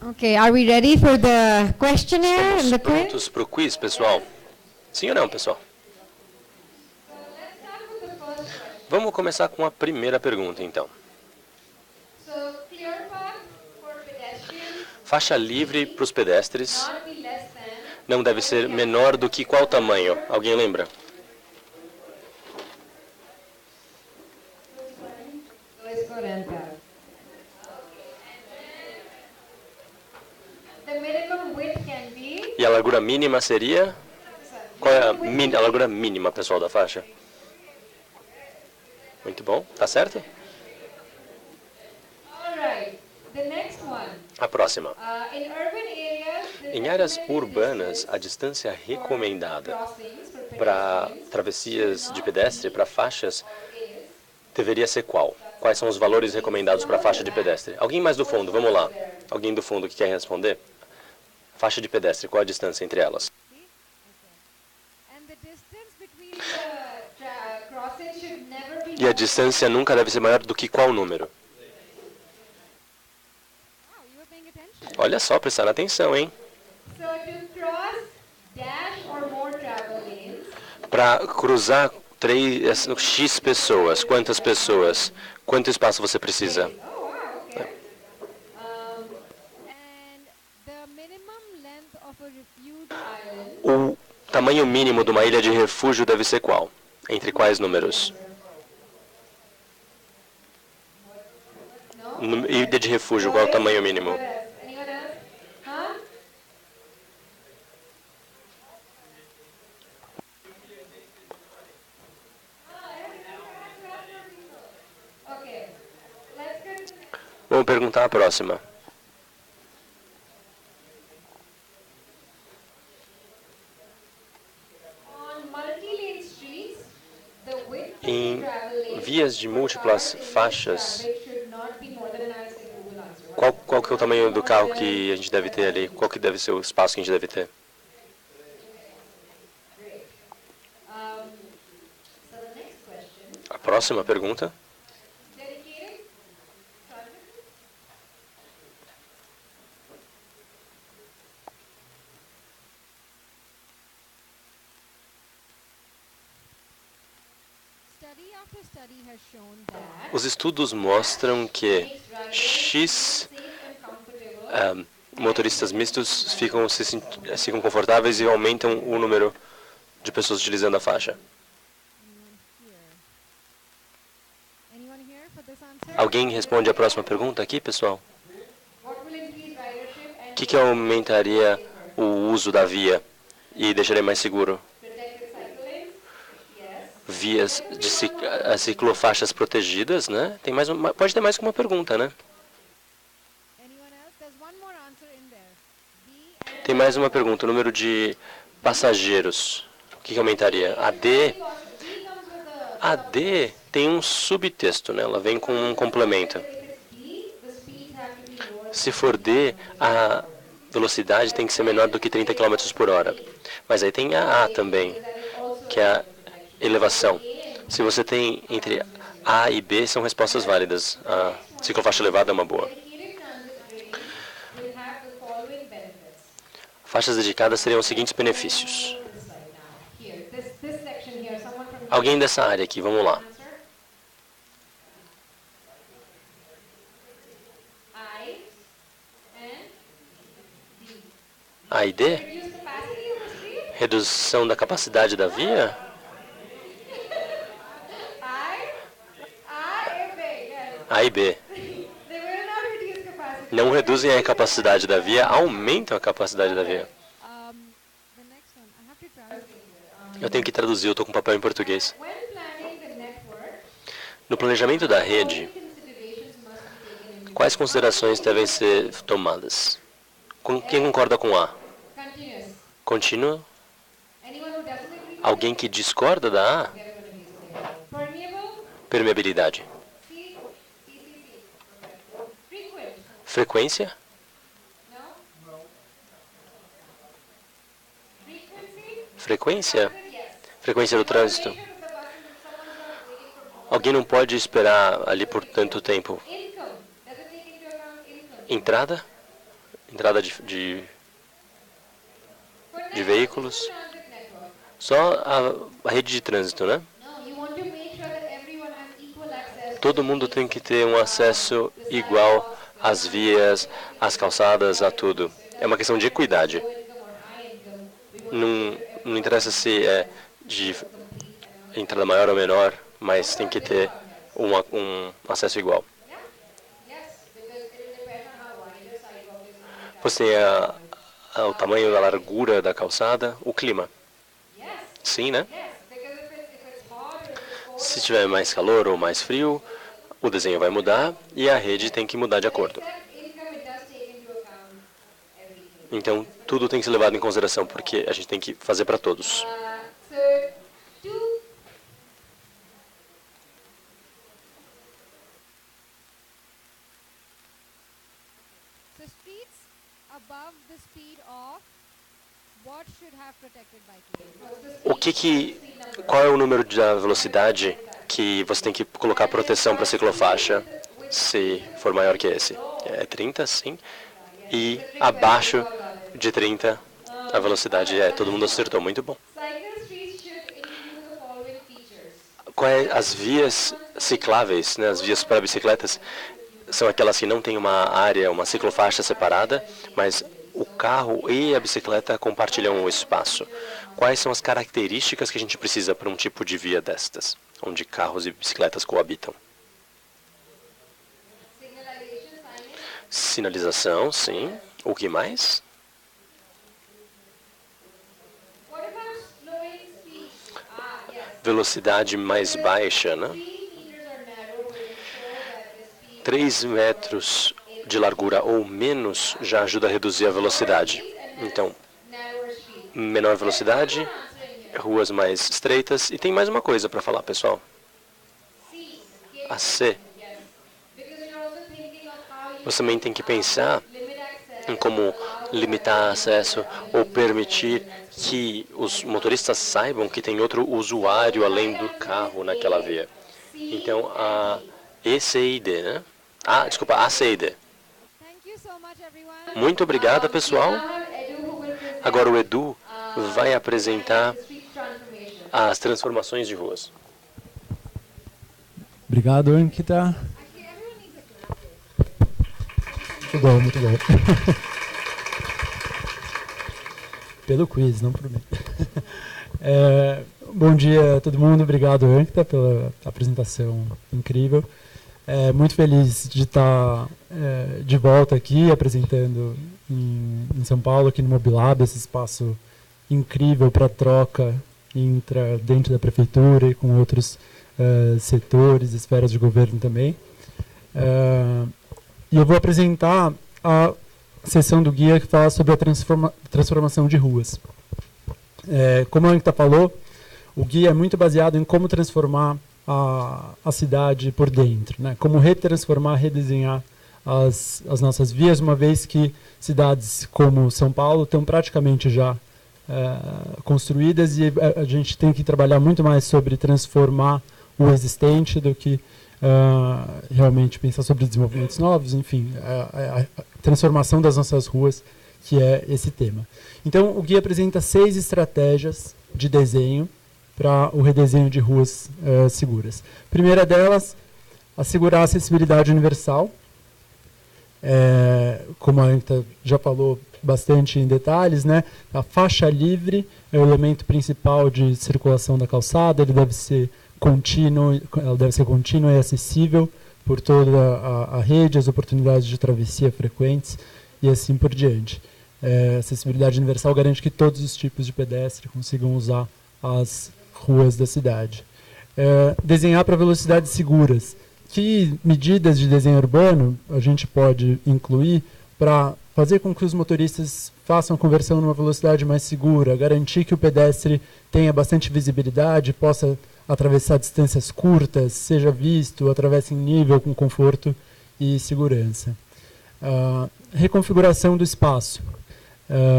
Okay, are we ready for the questionnaire and the quiz? Prontos para o quiz, pessoal? Sim ou não, pessoal? Vamos começar com a primeira pergunta, então. Faixa livre para os pedestres não deve ser menor do que qual tamanho? Alguém lembra? E a largura mínima seria? Qual é a largura mínima, pessoal, da faixa? Muito bom, tá certo? A próxima. Em áreas urbanas, a distância recomendada para travessias de pedestre, para faixas, deveria ser qual? Quais são os valores recomendados para a faixa de pedestre? Alguém mais do fundo, vamos lá. Alguém do fundo que quer responder? Faixa de pedestre, qual a distância entre elas? E a distância nunca deve ser maior do que qual número? Olha só, prestar atenção, hein? Para cruzar X pessoas, quantas pessoas? Quanto espaço você precisa? O tamanho mínimo de uma ilha de refúgio deve ser qual? Entre quais números? Ilha de refúgio, qual é o tamanho mínimo? Vamos perguntar a próxima. Em vias de múltiplas faixas, qual que é o tamanho do carro que a gente deve ter ali? Qual que deve ser o espaço que a gente deve ter? A próxima pergunta. Os estudos mostram que motoristas mistos ficam confortáveis e aumentam o número de pessoas utilizando a faixa. Alguém responde a próxima pergunta aqui, pessoal? O que aumentaria o uso da via e deixaria mais seguro? Vias de ciclofaixas protegidas, né? Pode ter mais que uma pergunta, né? Tem mais uma pergunta. O número de passageiros. O que aumentaria? A D tem um subtexto, né? Ela vem com um complemento. Se for D, a velocidade tem que ser menor do que 30 km por hora. Mas aí tem a também, que é a elevação. Se você tem entre A e B, são respostas válidas. A ciclofaixa elevada é uma boa. Faixas dedicadas teriam os seguintes benefícios. Alguém dessa área aqui, vamos lá. A e D? Redução da capacidade da via? A e B. Não reduzem a capacidade da via, aumentam a capacidade da via. Eu tenho que traduzir, eu estou com papel em português. No planejamento da rede, quais considerações devem ser tomadas? Quem concorda com A? Contínua? Alguém que discorda da A? Permeabilidade. Frequência? Frequência? Frequência do trânsito. Alguém não pode esperar ali por tanto tempo. Entrada? entrada de veículos. Só a rede de trânsito, né? Todo mundo tem que ter um acesso igual às vias, às calçadas, a tudo. É uma questão de equidade. Não interessa se é de entrada maior ou menor, mas tem que ter um acesso igual. Você tem o tamanho da largura da calçada, o clima. Sim, né? Se tiver mais calor ou mais frio, o desenho vai mudar e a rede tem que mudar de acordo. Então, tudo tem que ser levado em consideração, porque a gente tem que fazer para todos. Qual é o número da velocidade que você tem que colocar proteção para a ciclofaixa, se for maior que esse? É 30, sim. E abaixo de 30, a velocidade todo mundo acertou, muito bom. As vias cicláveis, né, as vias para bicicletas, são aquelas que não têm uma área, uma ciclofaixa separada, mas o carro e a bicicleta compartilham o espaço. Quais são as características que a gente precisa para um tipo de via destas, onde carros e bicicletas coabitam? Sinalização, sim. O que mais? Velocidade mais baixa, né? 3 metros de largura ou menos já ajuda a reduzir a velocidade. Então, menor velocidade, ruas mais estreitas. E tem mais uma coisa para falar, pessoal. A C. Você também tem que pensar em como limitar acesso ou permitir que os motoristas saibam que tem outro usuário além do carro naquela via. Então, a ECID, né? A C e D. Muito obrigada, pessoal. Agora o Edu vai apresentar as transformações de ruas. Obrigado, Ankita. Muito bom, muito bom. Pelo quiz, não por mim. Bom dia a todo mundo. Obrigado, Ankita, pela apresentação incrível. Muito feliz de estar de volta aqui, apresentando em São Paulo, aqui no Mobilab, esse espaço incrível para troca dentro da prefeitura e com outros setores, esferas de governo também. E eu vou apresentar a seção do guia que fala sobre a transformação de ruas. Como a Ankita falou, o guia é muito baseado em como transformar a cidade por dentro, né? Como retransformar, redesenhar as nossas vias, uma vez que cidades como São Paulo estão praticamente já construídas e a gente tem que trabalhar muito mais sobre transformar o existente do que realmente pensar sobre desenvolvimentos novos, enfim, a transformação das nossas ruas, que é esse tema. Então, o guia apresenta 6 estratégias de desenho para o redesenho de ruas seguras. Primeira delas, assegurar a acessibilidade universal. Como a Ankita já falou bastante em detalhes, né? A faixa livre é o elemento principal de circulação da calçada, ela deve ser contínua e acessível por toda a rede, as oportunidades de travessia frequentes e assim por diante. Acessibilidade universal garante que todos os tipos de pedestre consigam usar as ruas da cidade. Desenhar para velocidades seguras. Que medidas de desenho urbano a gente pode incluir para fazer com que os motoristas façam a conversão numa velocidade mais segura, garantir que o pedestre tenha bastante visibilidade, possa atravessar distâncias curtas, seja visto, atravesse em nível com conforto e segurança. Reconfiguração do espaço.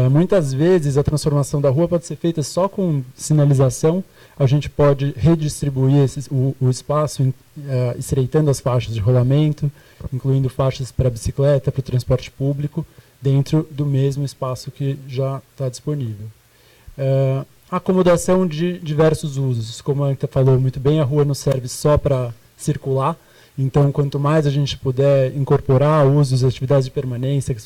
Muitas vezes a transformação da rua pode ser feita só com sinalização. A gente pode redistribuir o espaço, estreitando as faixas de rolamento, incluindo faixas para bicicleta, para o transporte público, dentro do mesmo espaço que já está disponível. Acomodação de diversos usos. Como a Anitta falou muito bem, a rua não serve só para circular, então quanto mais a gente puder incorporar usos, atividades de permanência, que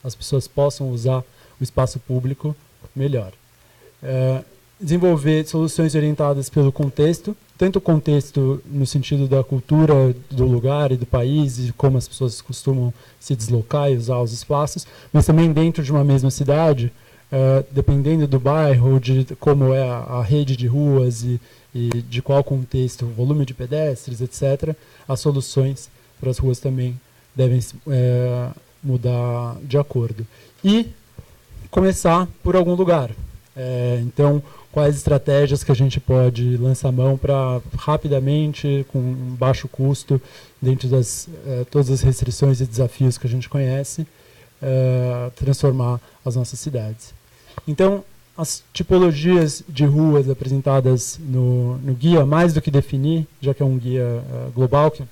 as pessoas possam usar o espaço público, melhor. Desenvolver soluções orientadas pelo contexto, tanto o contexto no sentido da cultura do lugar e do país, e como as pessoas costumam se deslocar e usar os espaços, mas também dentro de uma mesma cidade, dependendo do bairro, de como é a rede de ruas e de qual contexto, o volume de pedestres, etc., as soluções para as ruas também devem mudar de acordo. E começar por algum lugar. Então, quais estratégias que a gente pode lançar mão para rapidamente, com baixo custo, dentro das todas as restrições e desafios que a gente conhece, transformar as nossas cidades. Então, as tipologias de ruas apresentadas no guia, mais do que definir, já que é um guia global que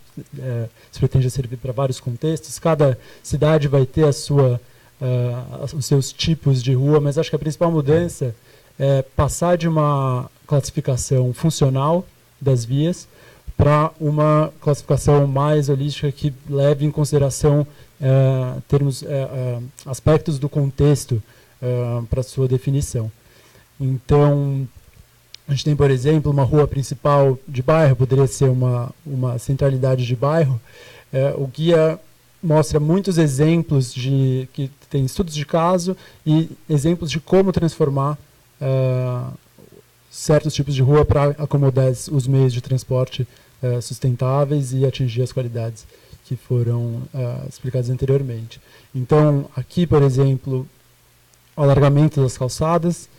se pretende servir para vários contextos, cada cidade vai ter os seus tipos de rua, mas acho que a principal mudança é passar de uma classificação funcional das vias para uma classificação mais holística que leve em consideração aspectos do contexto para sua definição. Então, a gente tem, por exemplo, uma rua principal de bairro, poderia ser uma centralidade de bairro. O guia mostra muitos exemplos que tem estudos de caso e exemplos de como transformar certos tipos de rua para acomodar os meios de transporte sustentáveis e atingir as qualidades que foram explicadas anteriormente. Então, aqui, por exemplo, o alargamento das calçadas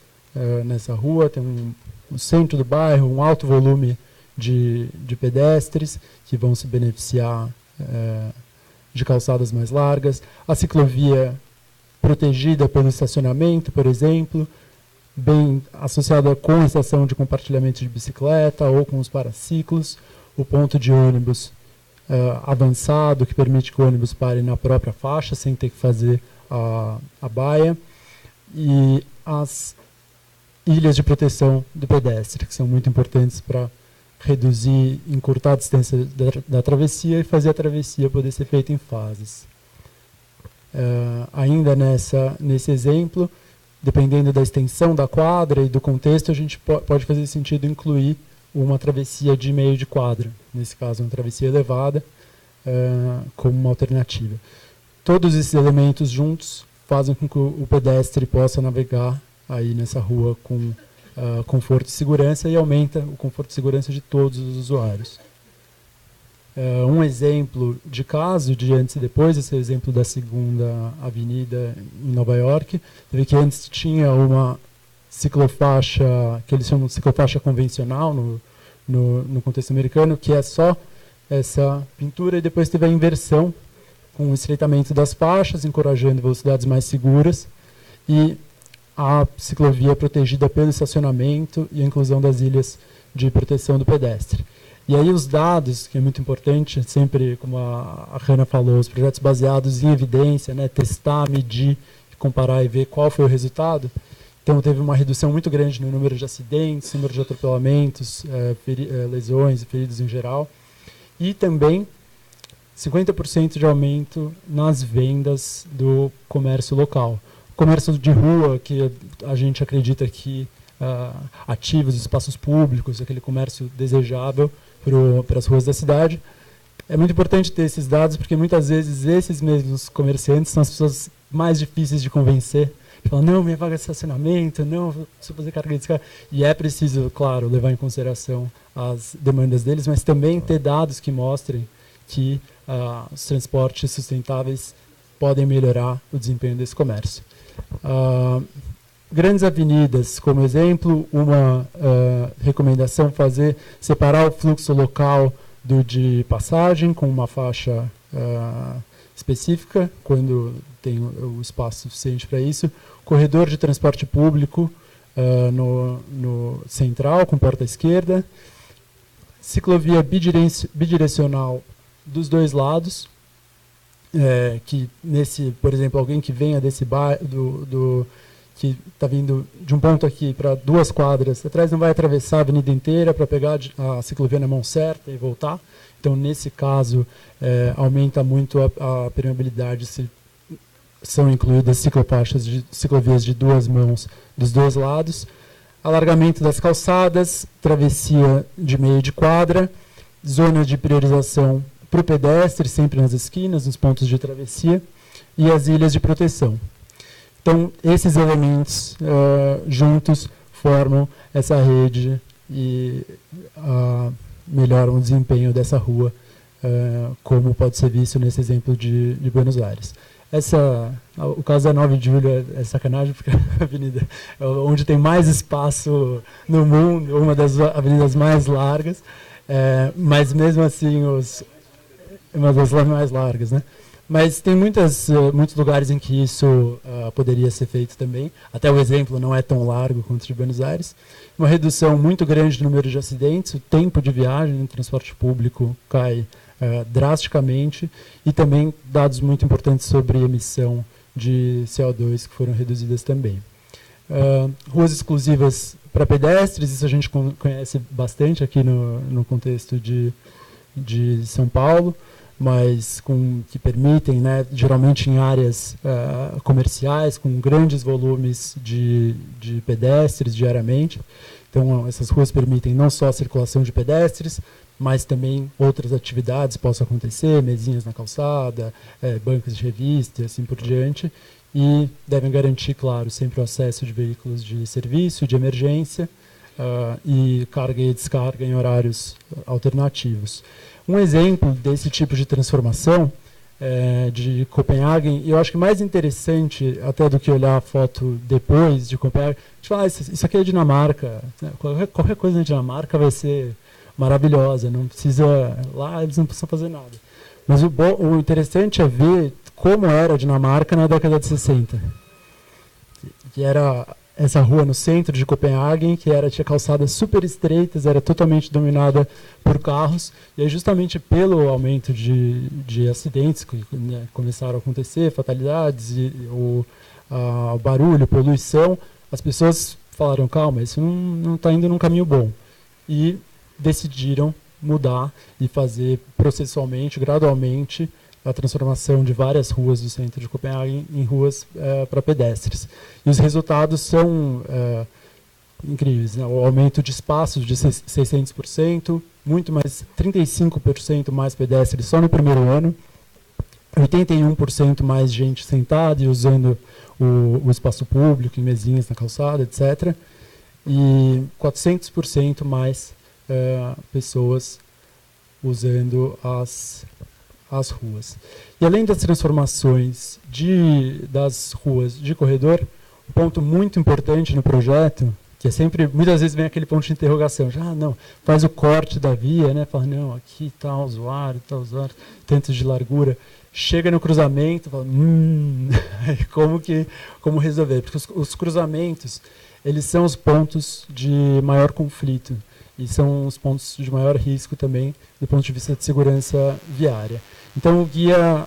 nessa rua, tem no centro do bairro um alto volume de pedestres que vão se beneficiar de calçadas mais largas, a ciclovia protegida pelo estacionamento, por exemplo, bem associada com a estação de compartilhamento de bicicleta ou com os paraciclos, o ponto de ônibus avançado, que permite que o ônibus pare na própria faixa, sem ter que fazer a baia, e as ilhas de proteção do pedestre, que são muito importantes para reduzir, encurtar a distância da travessia e fazer a travessia poder ser feita em fases. Ainda nesse exemplo, dependendo da extensão da quadra e do contexto, a gente pode fazer sentido incluir uma travessia de meio de quadra, nesse caso uma travessia elevada, como uma alternativa. Todos esses elementos juntos fazem com que o pedestre possa navegar aí nessa rua com conforto e segurança, e aumenta o conforto e segurança de todos os usuários. Um exemplo de caso, de antes e depois, esse é o exemplo da Segunda Avenida em Nova York. Você vê que antes tinha uma ciclofaixa, que eles chamam de ciclofaixa convencional no contexto americano, que é só essa pintura, e depois teve a inversão, com o estreitamento das faixas, encorajando velocidades mais seguras, e a ciclovia protegida pelo estacionamento e a inclusão das ilhas de proteção do pedestre. E aí os dados, que é muito importante, sempre, como a Hannah falou, os projetos baseados em evidência, né, testar, medir, comparar e ver qual foi o resultado. Então teve uma redução muito grande no número de acidentes, número de atropelamentos, lesões e feridos em geral. E também 50% de aumento nas vendas do comércio local. Comércio de rua, que a gente acredita que ativa os espaços públicos, aquele comércio desejável para as ruas da cidade. É muito importante ter esses dados, porque muitas vezes esses mesmos comerciantes são as pessoas mais difíceis de convencer. Falam, não, minha vaga de estacionamento, não, preciso fazer carga de descarga. E é preciso, claro, levar em consideração as demandas deles, mas também ter dados que mostrem que os transportes sustentáveis podem melhorar o desempenho desse comércio. Grandes avenidas, como exemplo, uma recomendação separar o fluxo local do de passagem com uma faixa específica, quando tem o espaço suficiente para isso. Corredor de transporte público no central, com porta esquerda. Ciclovia bidirecional dos dois lados. que por exemplo, alguém que venha desse bairro, que está vindo de um ponto aqui para 2 quadras atrás, não vai atravessar a avenida inteira para pegar a ciclovia na mão certa e voltar. Então, nesse caso, aumenta muito a permeabilidade se são incluídas ciclovias de 2 mãos dos 2 lados. Alargamento das calçadas, travessia de meio de quadra, zona de priorização para o pedestre, sempre nas esquinas, nos pontos de travessia, e as ilhas de proteção. Então, esses elementos juntos formam essa rede e melhoram o desempenho dessa rua, como pode ser visto nesse exemplo de Buenos Aires. O caso da 9 de julho é sacanagem, porque a avenida é onde tem mais espaço no mundo, uma das avenidas mais largas, mas mesmo assim, uma das mais largas, né? Mas tem muitos lugares em que isso poderia ser feito também. Até o exemplo não é tão largo quanto o de Buenos Aires. Uma redução muito grande do número de acidentes, o tempo de viagem no transporte público cai drasticamente, e também dados muito importantes sobre emissão de CO2 que foram reduzidas também. Ruas exclusivas para pedestres, isso a gente conhece bastante aqui no contexto de São Paulo, mas que permitem, né, geralmente em áreas comerciais, com grandes volumes de pedestres diariamente. Então, essas ruas permitem não só a circulação de pedestres, mas também outras atividades possam acontecer, mesinhas na calçada, bancas de revista e assim por diante, e devem garantir, claro, sempre o acesso de veículos de serviço, de emergência, e carga e descarga em horários alternativos. Um exemplo desse tipo de transformação de Copenhague, e eu acho que mais interessante até do que olhar a foto depois de Copenhague, a gente fala, isso aqui é Dinamarca, né? Qualquer coisa na Dinamarca vai ser maravilhosa, não precisa, lá eles não precisam fazer nada. Mas o interessante é ver como era a Dinamarca na década de 60, que era essa rua no centro de Copenhague, que tinha calçadas super estreitas, era totalmente dominada por carros, e aí justamente pelo aumento de acidentes que, né, começaram a acontecer, fatalidades, o barulho, poluição, as pessoas falaram, calma, isso não está indo num caminho bom. E decidiram mudar e fazer processualmente, gradualmente, a transformação de várias ruas do centro de Copenhague em ruas para pedestres. E os resultados são incríveis, né? O aumento de espaços de 600%, muito mais, 35% mais pedestres só no primeiro ano, 81% mais gente sentada e usando o espaço público, em mesinhas na calçada, etc. E 400% mais pessoas usando as ruas. E além das transformações das ruas de corredor, um ponto muito importante no projeto, que é sempre, muitas vezes vem aquele ponto de interrogação, já não, faz o corte da via, né, fala, não, aqui está o usuário, tantos de largura, chega no cruzamento, fala, como resolver? Porque os cruzamentos, eles são os pontos de maior conflito, e são os pontos de maior risco também, do ponto de vista de segurança viária. Então, o guia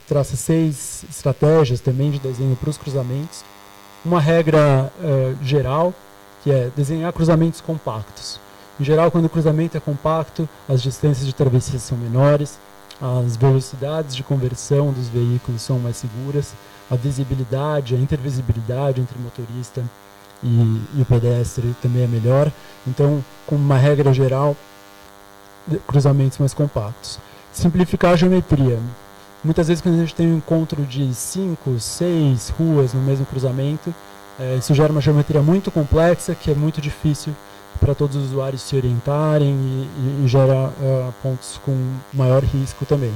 traça 6 estratégias também de desenho para os cruzamentos. Uma regra geral, que é desenhar cruzamentos compactos. Em geral, quando o cruzamento é compacto, as distâncias de travessia são menores, as velocidades de conversão dos veículos são mais seguras, a visibilidade, a intervisibilidade entre o motorista e o pedestre também é melhor. Então, com uma regra geral, cruzamentos mais compactos. Simplificar a geometria. Muitas vezes, quando a gente tem um encontro de 5, 6 ruas no mesmo cruzamento, isso gera uma geometria muito complexa, que é muito difícil para todos os usuários se orientarem e gera pontos com maior risco também.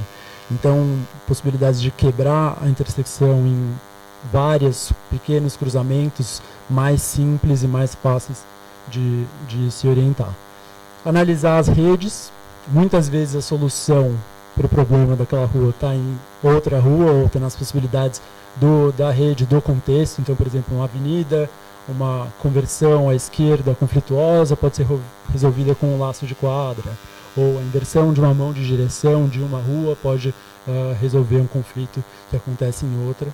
Então, possibilidades de quebrar a intersecção em vários pequenos cruzamentos mais simples e mais fáceis de se orientar. Analisar as redes. Muitas vezes a solução para o problema daquela rua está em outra rua ou está nas possibilidades da rede, do contexto. Então, por exemplo, uma avenida, uma conversão à esquerda conflituosa pode ser resolvida com um laço de quadra, ou a inversão de uma mão de direção de uma rua pode resolver um conflito que acontece em outra.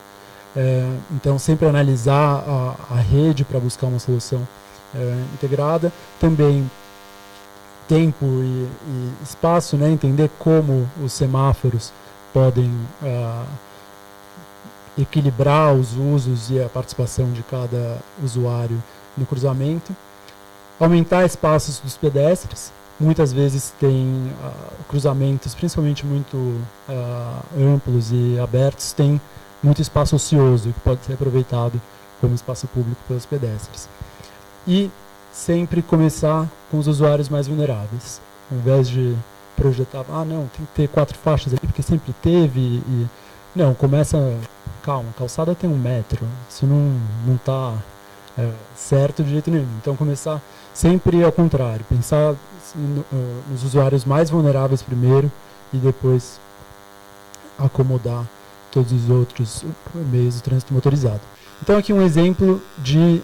Então, sempre analisar a rede para buscar uma solução integrada. Também tempo e espaço, né? Entender como os semáforos podem equilibrar os usos e a participação de cada usuário no cruzamento. Aumentar espaços dos pedestres. Muitas vezes tem cruzamentos, principalmente muito amplos e abertos, tem muito espaço ocioso que pode ser aproveitado como espaço público pelos pedestres. E sempre começar com os usuários mais vulneráveis. Ao invés de projetar, não, tem que ter 4 faixas aqui, porque sempre teve. Não, começa, calma, a calçada tem 1 metro, isso não está certo de jeito nenhum. Então, começar sempre ao contrário, pensar nos usuários mais vulneráveis primeiro e depois acomodar todos os outros meios de trânsito motorizado. Então, aqui um exemplo de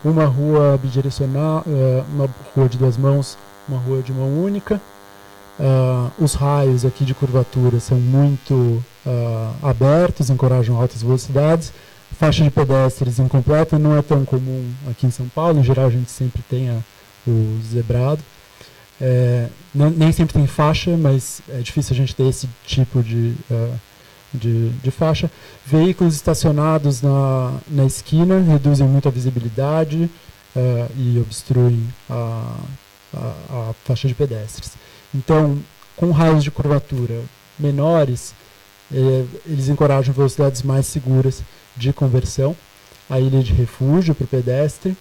uma rua bidirecional, uma rua de 2 mãos, uma rua de mão única. Os raios aqui de curvatura são muito abertos, encorajam altas velocidades. Faixa de pedestres incompleta não é tão comum aqui em São Paulo. Em geral, a gente sempre tem o zebrado. Nem sempre tem faixa, mas é difícil a gente ter esse tipo de faixa. Veículos estacionados na esquina reduzem muito a visibilidade e obstruem a faixa de pedestres. Então, com raios de curvatura menores, eles encorajam velocidades mais seguras de conversão. A ilha de refúgio para o pedestre.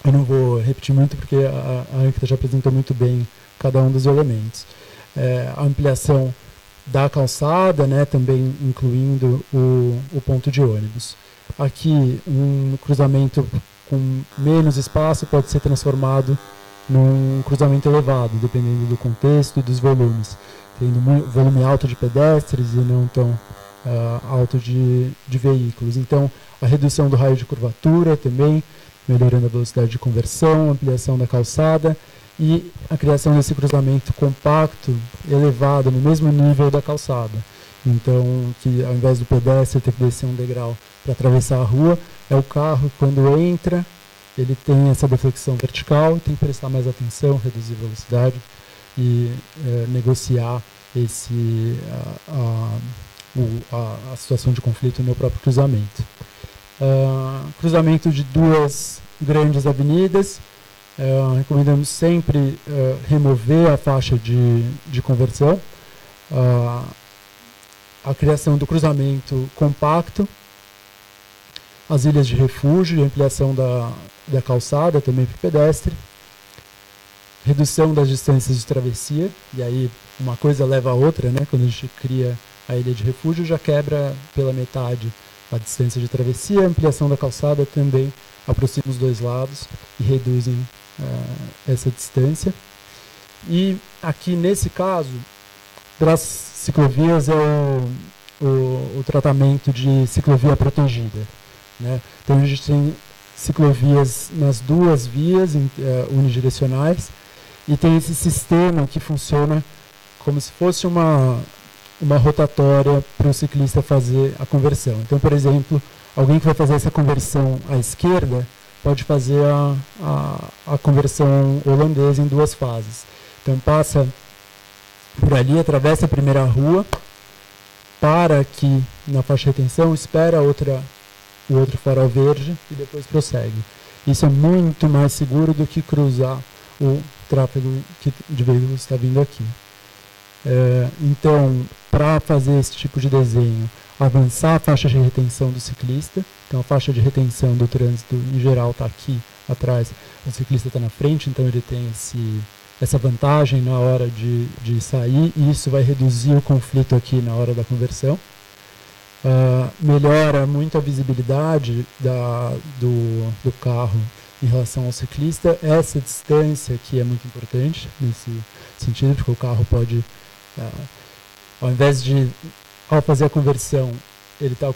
Eu não vou repetir muito porque a Ankita já apresentou muito bem cada um dos elementos. A ampliação da calçada, né, também incluindo o ponto de ônibus. Aqui, um cruzamento com menos espaço pode ser transformado num cruzamento elevado, dependendo do contexto e dos volumes. Tendo volume alto de pedestres e não tão alto de veículos. Então, a redução do raio de curvatura também, melhorando a velocidade de conversão, ampliação da calçada e a criação desse cruzamento compacto, elevado, no mesmo nível da calçada. Então, que ao invés do pedestre ter que descer um degrau para atravessar a rua, é o carro, quando entra, ele tem essa deflexão vertical, tem que prestar mais atenção, reduzir a velocidade e negociar a situação de conflito no próprio cruzamento. Cruzamento de 2 grandes avenidas. Recomendamos sempre remover a faixa de conversão. A criação do cruzamento compacto. As ilhas de refúgio e ampliação da calçada também para o pedestre. Redução das distâncias de travessia. E aí uma coisa leva a outra, né? Quando a gente cria a ilha de refúgio, já quebra pela metade a distância de travessia. A ampliação da calçada também aproxima os 2 lados e reduzem essa distância. E aqui nesse caso, das ciclovias é o tratamento de ciclovia protegida, né? Então a gente tem ciclovias nas 2 vias unidirecionais e tem esse sistema que funciona como se fosse uma rotatória para o ciclista fazer a conversão. Então, por exemplo, alguém que vai fazer essa conversão à esquerda pode fazer a conversão holandesa em 2 fases. Então, passa por ali, atravessa a primeira rua, para aqui na faixa de retenção, espera o outro farol verde e depois prossegue. Isso é muito mais seguro do que cruzar o tráfego de veículos que está vindo aqui. Então, para fazer esse tipo de desenho, avançar a faixa de retenção do ciclista. Então, a faixa de retenção do trânsito, em geral, está aqui atrás. O ciclista está na frente, então ele tem essa vantagem na hora de sair, e isso vai reduzir o conflito aqui na hora da conversão. Melhora muito a visibilidade do carro em relação ao ciclista. Essa distância aqui é muito importante nesse sentido, porque o carro pode, ao invés de, ao fazer a conversão,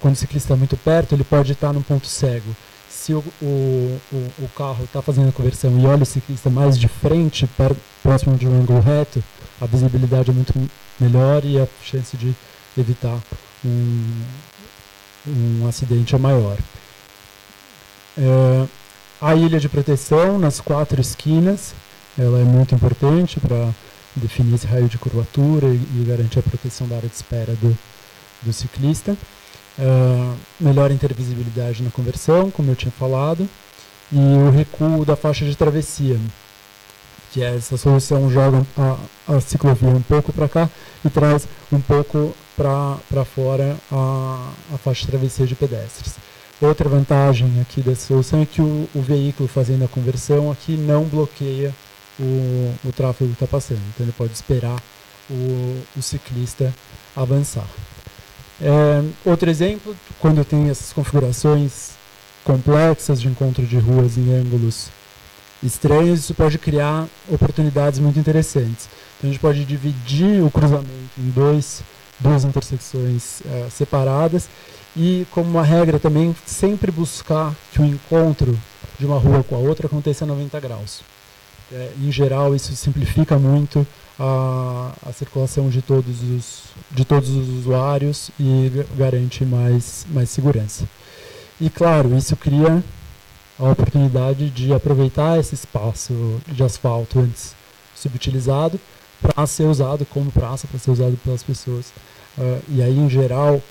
quando o ciclista está muito perto, ele pode estar num ponto cego. se o carro está fazendo a conversão e olha o ciclista mais de frente, próximo de um ângulo reto, a visibilidade é muito melhor e a chance de evitar um acidente é maior. A ilha de proteção nas 4 esquinas, ela é muito importante para definir esse raio de curvatura e garantir a proteção da área de espera do ciclista. Melhor intervisibilidade na conversão, como eu tinha falado, e o recuo da faixa de travessia, que é essa solução joga a ciclovia um pouco para cá e traz um pouco para fora a faixa de travessia de pedestres. Outra vantagem aqui dessa solução é que o veículo fazendo a conversão aqui não bloqueia o tráfego que está passando, então ele pode esperar o ciclista avançar. Outro exemplo, quando eu tenho essas configurações complexas de encontro de ruas em ângulos estranhos, isso pode criar oportunidades muito interessantes. Então a gente pode dividir o cruzamento em duas intersecções separadas e, como uma regra também, sempre buscar que o encontro de uma rua com a outra aconteça a 90 graus. Em geral, isso simplifica muito a circulação de todos os usuários e garante mais segurança. E, claro, isso cria a oportunidade de aproveitar esse espaço de asfalto antes subutilizado para ser usado como praça, para ser usado pelas pessoas. E aí, em geral,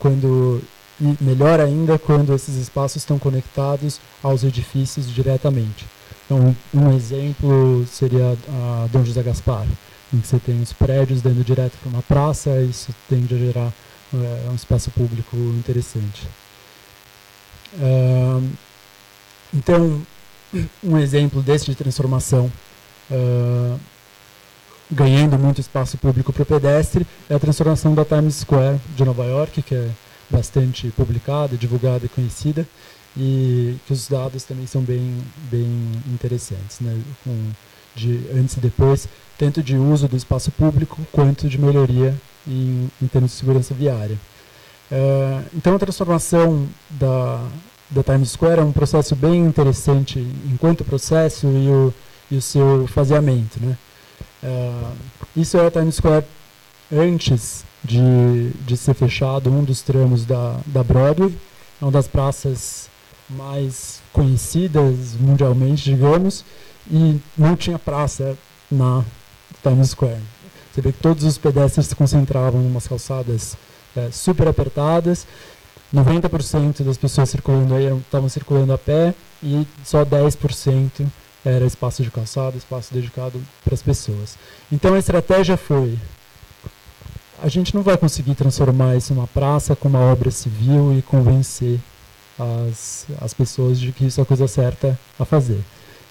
e melhor ainda, quando esses espaços estão conectados aos edifícios diretamente. Então, um exemplo seria a Dom José Gaspar, em que você tem os prédios dando direto para uma praça, e isso tende a gerar um espaço público interessante. Então, um exemplo desse de transformação, ganhando muito espaço público para o pedestre, é a transformação da Times Square de Nova York, que é bastante publicada, divulgada e conhecida, e que os dados também são bem interessantes, né? De antes e depois, tanto de uso do espaço público quanto de melhoria em termos de segurança viária. Então, a transformação da Times Square é um processo bem interessante enquanto processo e o seu faseamento, né? Isso é a Times Square antes de ser fechado um dos tramos da Broadway, é uma das praças mais conhecidas mundialmente, digamos, e não tinha praça na Times Square. Você vê que todos os pedestres se concentravam em umas calçadas super apertadas, 90% das pessoas circulando aí estavam circulando a pé e só 10% era espaço de calçada, espaço dedicado para as pessoas. Então a estratégia foi: a gente não vai conseguir transformar isso numa praça com uma obra civil e convencer as pessoas de que isso é a coisa certa a fazer.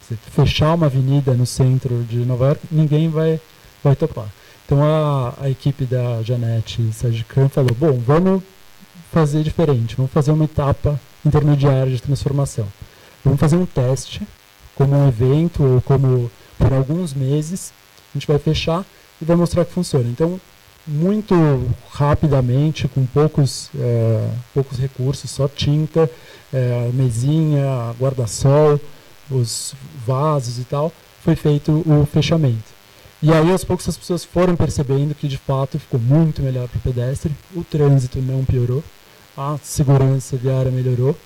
Se fechar uma avenida no centro de Nova York, ninguém vai topar. Então a equipe da Janete Sajikan falou: bom, vamos fazer diferente, vamos fazer uma etapa intermediária de transformação. Vamos fazer um teste, como um evento, ou como por alguns meses, a gente vai fechar e vai mostrar que funciona. Então, muito rapidamente, com poucos recursos, só tinta, mesinha, guarda-sol, os vasos e tal, foi feito o fechamento. E aí, aos poucos, as pessoas foram percebendo que, de fato, ficou muito melhor para o pedestre, o trânsito não piorou, a segurança viária melhorou,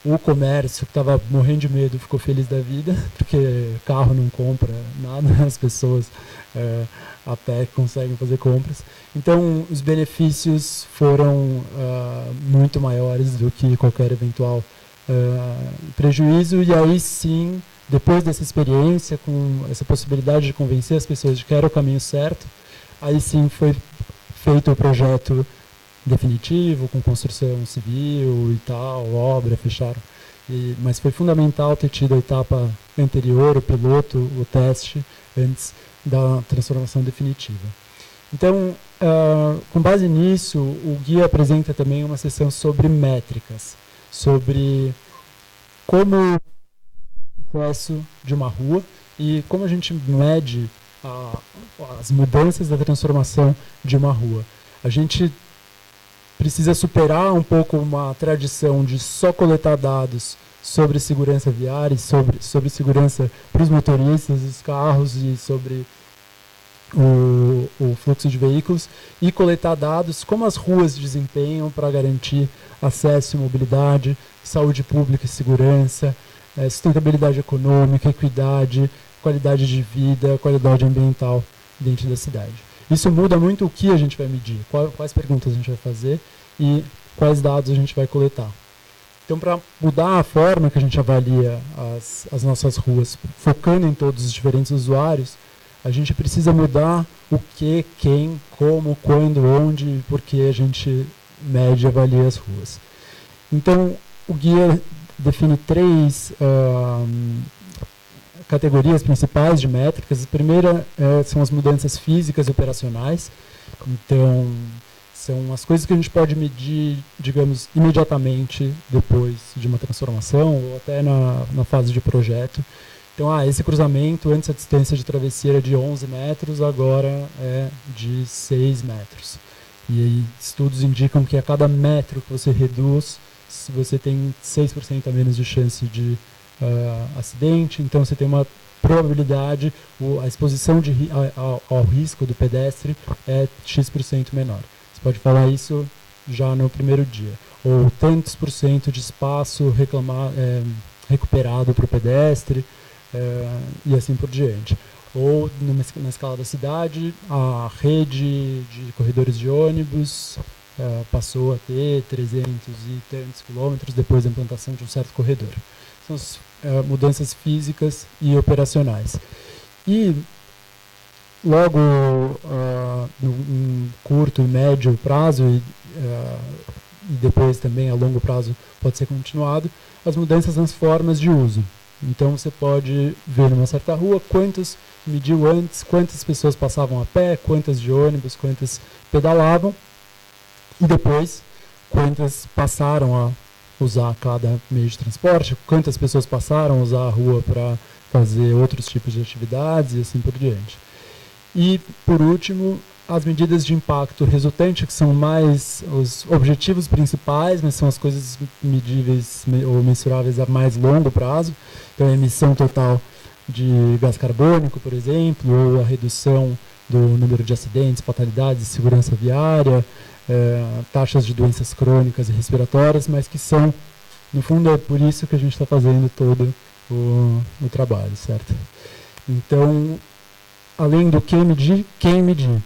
o comércio, que estava morrendo de medo, ficou feliz da vida, porque carro não compra nada, as pessoas a pé conseguem fazer compras. Então, os benefícios foram muito maiores do que qualquer eventual prejuízo, e aí sim, depois dessa experiência, com essa possibilidade de convencer as pessoas de que era o caminho certo, aí sim foi feito o projeto definitivo, com construção civil e tal, obra, fecharam. Mas foi fundamental ter tido a etapa anterior, o piloto, o teste, antes da transformação definitiva. Então, com base nisso, o guia apresenta também uma sessão sobre métricas, sobre como o processo de uma rua e como a gente mede as mudanças da transformação de uma rua. A gente precisa superar um pouco uma tradição de só coletar dados sobre segurança viária, sobre segurança para os motoristas dos carros e sobre o fluxo de veículos, e coletar dados como as ruas desempenham para garantir acesso e mobilidade, saúde pública e segurança, sustentabilidade econômica, equidade, qualidade de vida, qualidade ambiental dentro da cidade. Isso muda muito o que a gente vai medir, quais perguntas a gente vai fazer e quais dados a gente vai coletar. Então, para mudar a forma que a gente avalia as nossas ruas, focando em todos os diferentes usuários, a gente precisa mudar o que, quem, como, quando, onde e por que a gente mede e avalia as ruas. Então, o guia define 3 categorias principais de métricas. A primeira são as mudanças físicas e operacionais. Então, são as coisas que a gente pode medir, digamos, imediatamente depois de uma transformação ou até na fase de projeto. Então, esse cruzamento, antes a distância de travessia era de 11 metros, agora é de 6 metros. E aí, estudos indicam que a cada metro que você reduz, você tem 6% a menos de chance de acidente, então você tem uma probabilidade, a exposição ao risco do pedestre é X% menor. Você pode falar isso já no primeiro dia. Ou tantos por cento de espaço recuperado para o pedestre, e assim por diante. Ou, na escala da cidade, a rede de corredores de ônibus passou a ter 300 e tantos quilômetros depois da implantação de um certo corredor. São as mudanças físicas e operacionais. E logo no curto e médio prazo, e depois também a longo prazo pode ser continuado, as mudanças nas formas de uso. Então você pode ver numa certa rua mediu antes, quantas pessoas passavam a pé, quantas de ônibus, quantas pedalavam, e depois quantas passaram a usar cada meio de transporte, quantas pessoas passaram a usar a rua para fazer outros tipos de atividades e assim por diante. E, por último, as medidas de impacto resultante, que são mais os objetivos principais, mas são as coisas medíveis ou mensuráveis a mais longo prazo. Então, a emissão total de gás carbônico, por exemplo, ou a redução do número de acidentes, fatalidades, segurança viária, taxas de doenças crônicas e respiratórias, mas que são, no fundo, é por isso que a gente está fazendo todo o trabalho, certo? Então, além do que medir, quem medir?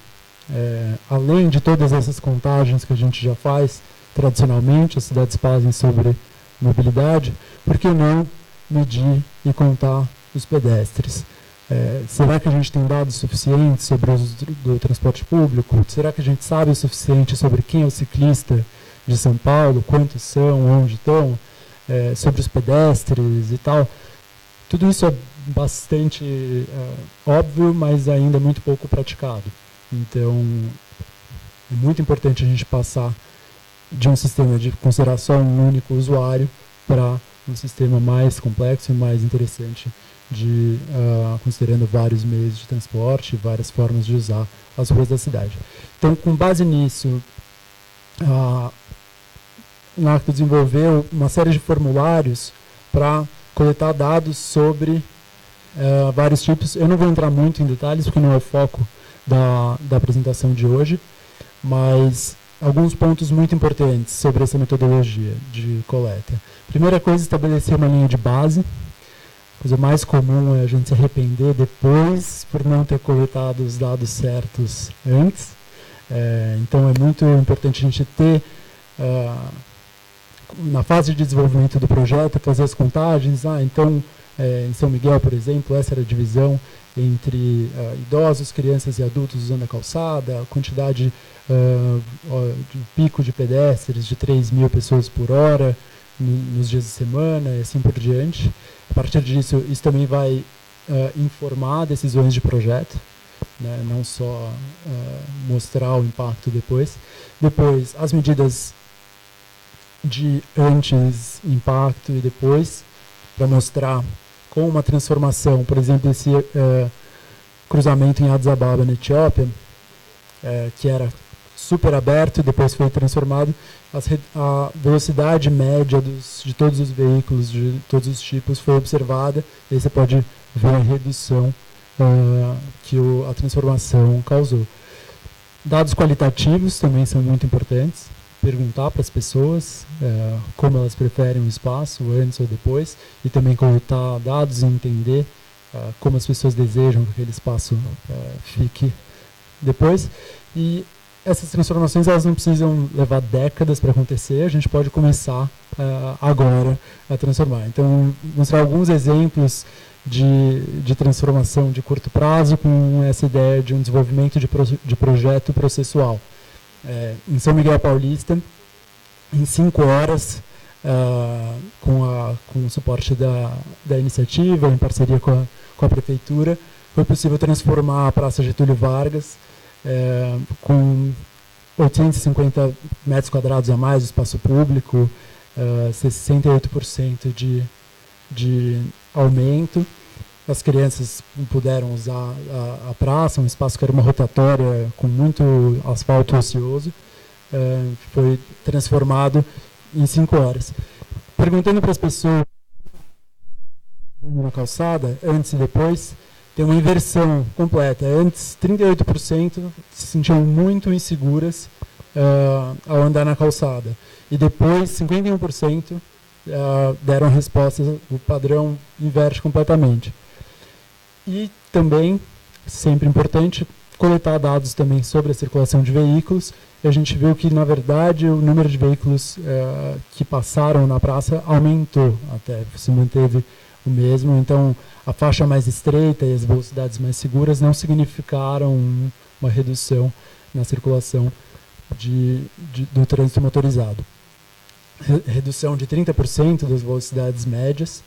Além de todas essas contagens que a gente já faz tradicionalmente, as cidades fazem sobre mobilidade, por que não medir e contar os pedestres? Será que a gente tem dados suficientes sobre o uso do transporte público? Será que a gente sabe o suficiente sobre quem é o ciclista de São Paulo, quantos são, onde estão, sobre os pedestres e tal? Tudo isso é bastante óbvio, mas ainda muito pouco praticado. Então, é muito importante a gente passar de um sistema de considerar só um único usuário para um sistema mais complexo e mais interessante, considerando vários meios de transporte, várias formas de usar as ruas da cidade. Então, com base nisso, a NACTO desenvolveu uma série de formulários para coletar dados sobre vários tipos. Eu não vou entrar muito em detalhes, porque não é o foco da apresentação de hoje, mas alguns pontos muito importantes sobre essa metodologia de coleta. Primeira coisa, estabelecer uma linha de base. A coisa mais comum é a gente se arrepender depois por não ter coletado os dados certos antes. Então é muito importante a gente ter, na fase de desenvolvimento do projeto, fazer as contagens. Então, em São Miguel, por exemplo, essa era a divisão entre idosos, crianças e adultos usando a calçada, a quantidade de pico de pedestres de 3.000 pessoas por hora nos dias de semana e assim por diante. A partir disso, isso também vai informar decisões de projeto, né, não só mostrar o impacto depois. Depois, as medidas de antes, impacto e depois, para mostrar com uma transformação, por exemplo, esse cruzamento em Addis Ababa, na Etiópia, que era super aberto e depois foi transformado. A velocidade média de todos os veículos, de todos os tipos, foi observada. E aí você pode ver a redução que a transformação causou. Dados qualitativos também são muito importantes. Perguntar para as pessoas como elas preferem o espaço, antes ou depois, e também coletar dados e entender como as pessoas desejam que aquele espaço fique depois. E essas transformações elas não precisam levar décadas para acontecer, a gente pode começar agora a transformar. Então, mostrar alguns exemplos de transformação de curto prazo com essa ideia de um desenvolvimento de projeto processual. Em São Miguel Paulista, em 5 horas, com o suporte da iniciativa, em parceria com a prefeitura, foi possível transformar a Praça Getúlio Vargas com 850 metros quadrados a mais de espaço público, 68% de aumento. As crianças puderam usar a praça, um espaço que era uma rotatória com muito asfalto ocioso, foi transformado em 5 horas. Perguntando para as pessoas na calçada, antes e depois, tem uma inversão completa. Antes, 38% se sentiam muito inseguras ao andar na calçada. E depois, 51% deram respostas, o padrão inverte completamente. E também, sempre importante, coletar dados também sobre a circulação de veículos. E a gente viu que, na verdade, o número de veículos que passaram na praça aumentou até, se manteve o mesmo. Então, a faixa mais estreita e as velocidades mais seguras não significaram uma redução na circulação do trânsito motorizado. Redução de 30% das velocidades médias,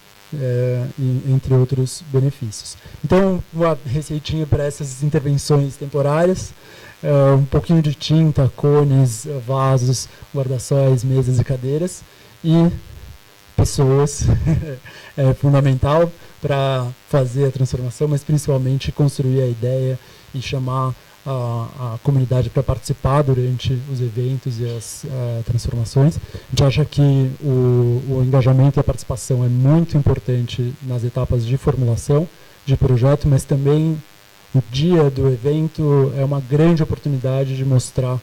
entre outros benefícios. Então, uma receitinha para essas intervenções temporárias, um pouquinho de tinta, cones, vasos, guarda-sóis, mesas e cadeiras, e pessoas é fundamental para fazer a transformação, mas principalmente construir a ideia e chamar a comunidade para participar durante os eventos e as transformações. A gente acha que o engajamento e a participação é muito importante nas etapas de formulação de projeto, mas também o dia do evento é uma grande oportunidade de mostrar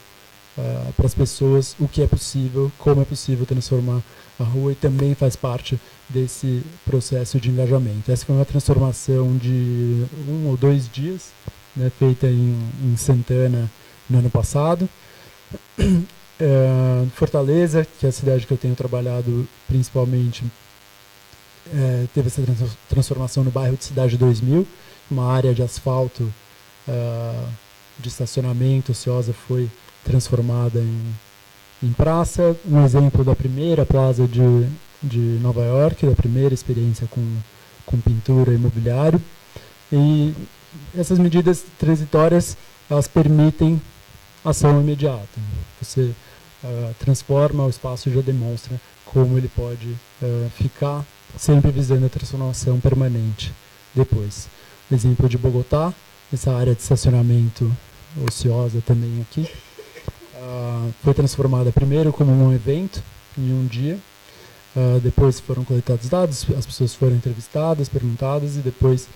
para as pessoas o que é possível, como é possível transformar a rua, e também faz parte desse processo de engajamento. Essa foi uma transformação de 1 ou 2 dias, né, feita em Santana no ano passado. Fortaleza, que é a cidade que eu tenho trabalhado principalmente, teve essa transformação no bairro de Cidade 2000, uma área de asfalto de estacionamento ociosa foi transformada em praça. Um exemplo da primeira plaza de Nova York, da primeira experiência com pintura e mobiliário. E essas medidas transitórias, elas permitem ação imediata. Você transforma o espaço e já demonstra como ele pode ficar, sempre visando a transformação permanente depois. Exemplo de Bogotá, essa área de estacionamento ociosa também aqui, foi transformada primeiro como um evento, em um dia, depois foram coletados dados, as pessoas foram entrevistadas, perguntadas, e depois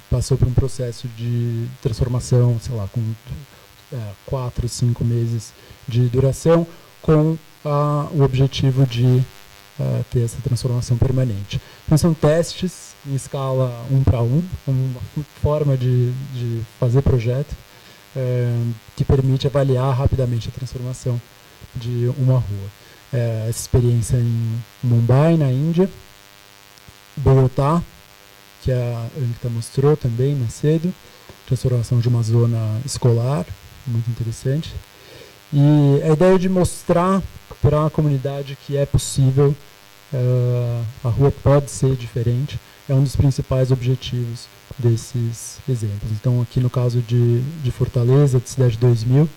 passou por um processo de transformação, sei lá, com 4, 5 meses de duração, com o objetivo de ter essa transformação permanente. Então são testes em escala 1 para 1, uma forma de fazer projeto que permite avaliar rapidamente a transformação de uma rua. Essa experiência em Mumbai, na Índia, Bogotá, que a Anitta mostrou também mais cedo, transformação de uma zona escolar, muito interessante. E a ideia de mostrar para a comunidade que é possível, a rua pode ser diferente, é um dos principais objetivos desses exemplos. Então, aqui no caso de Fortaleza, de Cidade 2000,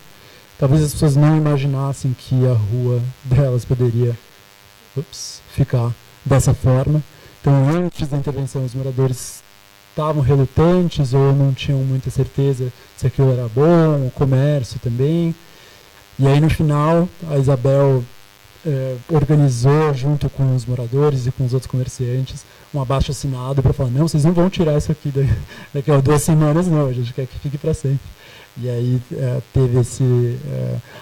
talvez as pessoas não imaginassem que a rua delas poderia ficar dessa forma. Então, antes da intervenção, os moradores estavam relutantes ou não tinham muita certeza se aquilo era bom, o comércio também. E aí, no final, a Isabel organizou, junto com os moradores e com os outros comerciantes, um abaixo-assinado para falar, não, vocês não vão tirar isso aqui daqui a 2 semanas, não, a gente quer que fique para sempre. E aí teve esse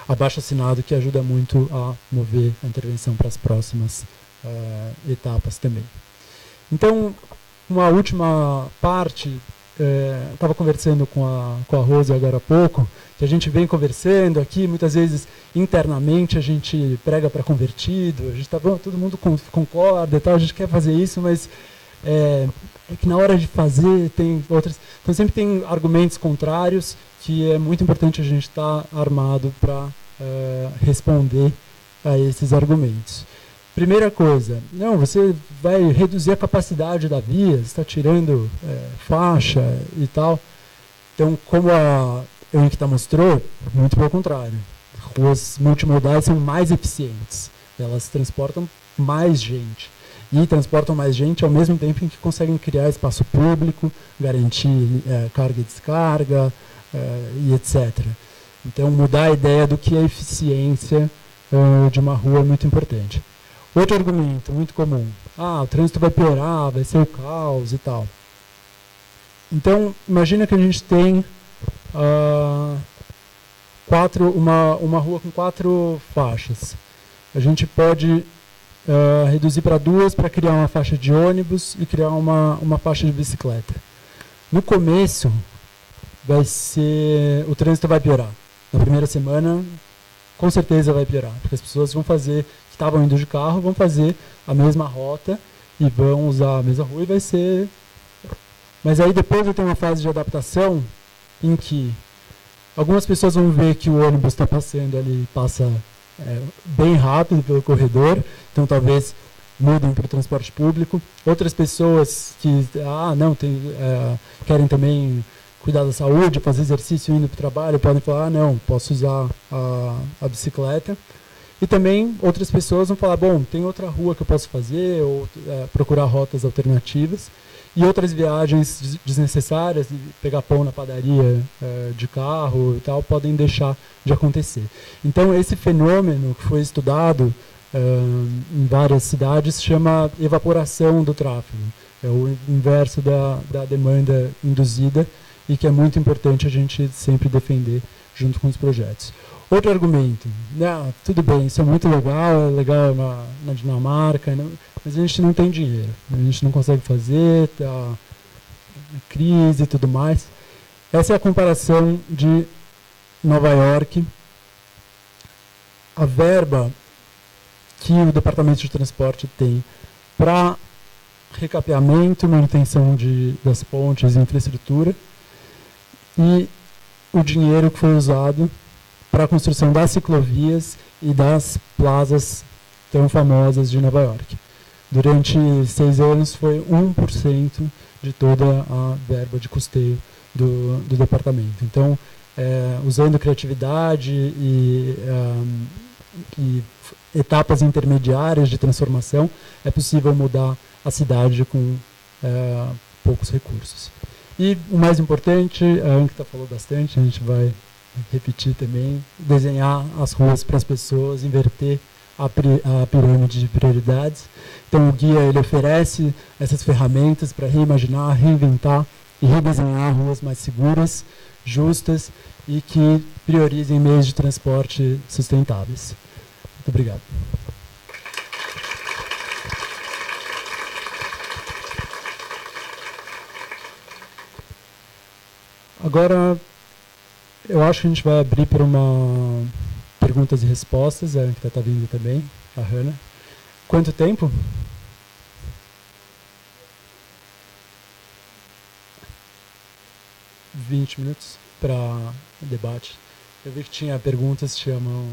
abaixo-assinado que ajuda muito a mover a intervenção para as próximas etapas também. Então, uma última parte, estava conversando com a Rose agora há pouco, que a gente vem conversando aqui, muitas vezes internamente a gente prega para convertido, a gente está bom, todo mundo concorda, tal, a gente quer fazer isso, mas é que na hora de fazer tem outras. Então sempre tem argumentos contrários que é muito importante a gente estar armado para responder a esses argumentos. Primeira coisa, não, você vai reduzir a capacidade da via, você está tirando faixa e tal. Então, como a Eunice mostrou, muito pelo contrário. Ruas multimodais são mais eficientes, elas transportam mais gente. E transportam mais gente ao mesmo tempo em que conseguem criar espaço público, garantir carga e descarga, e etc. Então, mudar a ideia do que é eficiência de uma rua é muito importante. Outro argumento muito comum, o trânsito vai piorar, vai ser o caos e tal. Então, imagina que a gente tem uma rua com 4 faixas. A gente pode reduzir para 2 para criar uma faixa de ônibus e criar uma faixa de bicicleta. No começo, o trânsito vai piorar. Na primeira semana, com certeza vai piorar, porque as pessoas vão fazer, que estavam indo de carro, vão fazer a mesma rota e vão usar a mesma rua e vai ser... Mas aí depois vai ter uma fase de adaptação em que algumas pessoas vão ver que o ônibus está passando ali, passa bem rápido pelo corredor, então talvez mudem para o transporte público. Outras pessoas que querem também cuidar da saúde, fazer exercício indo para o trabalho, podem falar, não, posso usar a bicicleta. E também outras pessoas vão falar, bom, tem outra rua que eu posso fazer, ou procurar rotas alternativas. E outras viagens desnecessárias, pegar pão na padaria de carro e tal, podem deixar de acontecer. Então, esse fenômeno que foi estudado em várias cidades chama evaporação do tráfego. É o inverso da demanda induzida e que é muito importante a gente sempre defender junto com os projetos. Outro argumento, tudo bem, isso é muito legal, é legal na Dinamarca, mas a gente não tem dinheiro, a gente não consegue fazer, tá crise e tudo mais. Essa é a comparação de Nova York. A verba que o Departamento de Transporte tem para recapeamento, manutenção das pontes e infraestrutura, e o dinheiro que foi usado para a construção das ciclovias e das plazas tão famosas de Nova York. Durante 6 anos foi 1% de toda a verba de custeio do departamento. Então, usando criatividade e etapas intermediárias de transformação, é possível mudar a cidade com poucos recursos. E o mais importante, a Ankita falou bastante, a gente vai repetir também, desenhar as ruas para as pessoas, inverter a pirâmide de prioridades. Então o guia ele oferece essas ferramentas para reimaginar, reinventar e redesenhar ruas mais seguras, justas e que priorizem meios de transporte sustentáveis. Muito obrigado. Agora, eu acho que a gente vai abrir para uma perguntas e respostas, a que está vindo também, a Hannah. Quanto tempo? $20 minutos para debate. Eu vi que tinha perguntas, tinha a mão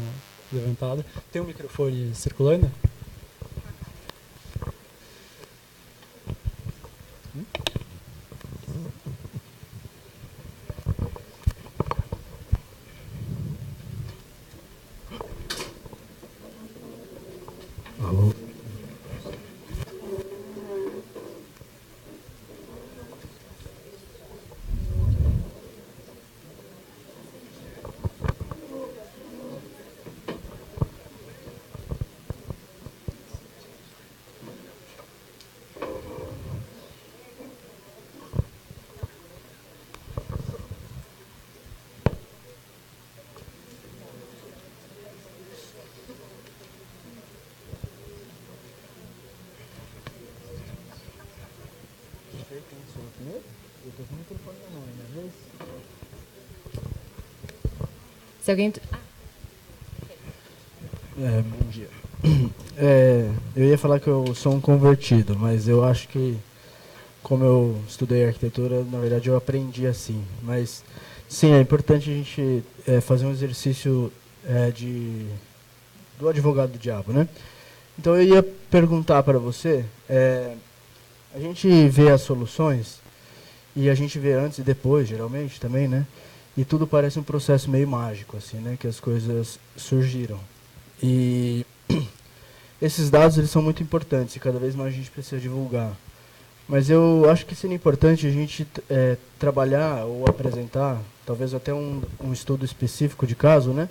levantada. Tem um microfone circulando? Alô? Se alguém... Bom dia. Eu ia falar que eu sou um convertido, mas eu acho que, como eu estudei arquitetura, na verdade eu aprendi assim. Mas, sim, é importante a gente fazer um exercício do advogado do diabo, né? Então eu ia perguntar para você, a gente vê as soluções, e a gente vê antes e depois, geralmente, também, né? E tudo parece um processo meio mágico, assim, né? Que as coisas surgiram. E esses dados, eles são muito importantes, e cada vez mais a gente precisa divulgar. Mas eu acho que seria importante a gente trabalhar ou apresentar, talvez até um estudo específico de caso, né?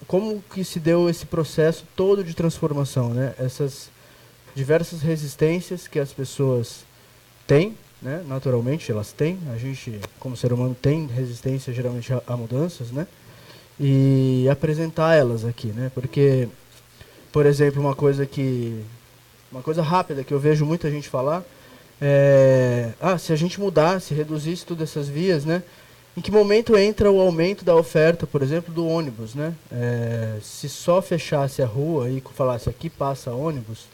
Como que se deu esse processo todo de transformação, né? Essas diversas resistências que as pessoas têm, né? Naturalmente elas têm, a gente como ser humano tem resistência geralmente a mudanças, né? E apresentar elas aqui, né? Porque, por exemplo, uma coisa rápida que eu vejo muita gente falar se a gente mudasse, reduzisse todas essas vias, né? Em que momento entra o aumento da oferta, por exemplo, do ônibus, né? Se só fechasse a rua e falasse aqui passa ônibus,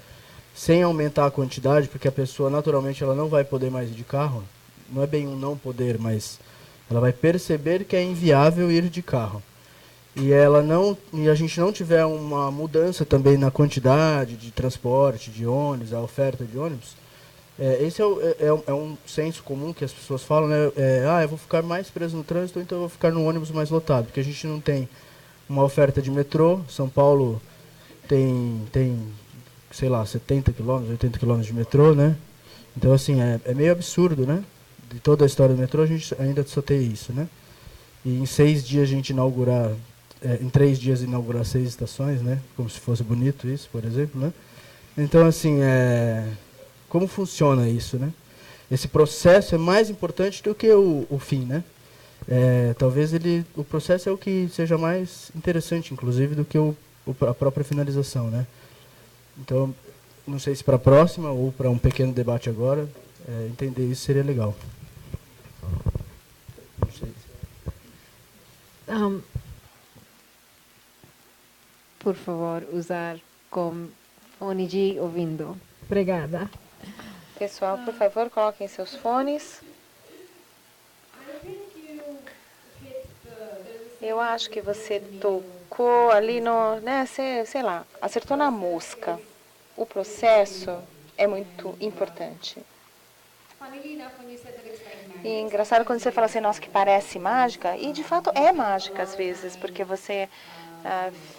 sem aumentar a quantidade, porque a pessoa naturalmente ela não vai poder mais ir de carro, não é bem um não poder, mas ela vai perceber que é inviável ir de carro. E a gente não tiver uma mudança também na quantidade de transporte, de ônibus, a oferta de ônibus, esse é um senso comum que as pessoas falam, né? Eu vou ficar mais preso no trânsito, então eu vou ficar no ônibus mais lotado, porque a gente não tem uma oferta de metrô. São Paulo tem sei lá, 70 quilômetros, 80 quilômetros de metrô, né? Então, assim, é meio absurdo, né? De toda a história do metrô, a gente ainda só tem isso, né? E em 6 dias a gente em 3 dias inaugurar 6 estações, né? Como se fosse bonito isso, por exemplo, né? Então, assim, como funciona isso, né? Esse processo é mais importante do que o fim, né? Talvez o processo é o que seja mais interessante, inclusive, do que a própria finalização, né? Então, não sei se para a próxima ou para um pequeno debate agora, entender isso seria legal. Não sei. Por favor, usar com fone de ouvindo. Obrigada. Pessoal, por favor, coloquem seus fones. Eu acho que você tocou ali no, né, sei lá, acertou na mosca. O processo é muito importante. E engraçado quando você fala assim, nossa, que parece mágica, e de fato é mágica às vezes, porque você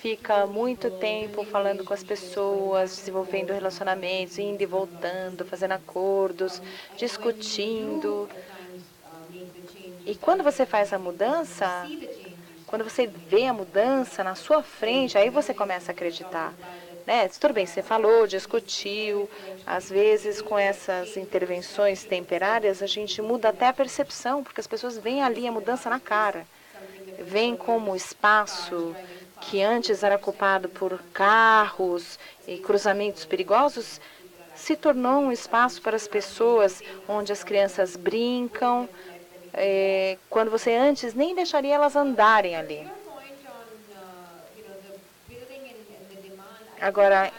fica muito tempo falando com as pessoas, desenvolvendo relacionamentos, indo e voltando, fazendo acordos, discutindo. E quando você faz a mudança, quando você vê a mudança na sua frente, aí você começa a acreditar. Né? Tudo bem, você falou, discutiu, às vezes com essas intervenções temporárias a gente muda até a percepção, porque as pessoas veem ali a mudança na cara. Veem como o espaço que antes era ocupado por carros e cruzamentos perigosos se tornou um espaço para as pessoas, onde as crianças brincam, quando você antes nem deixaria elas andarem ali. Agora,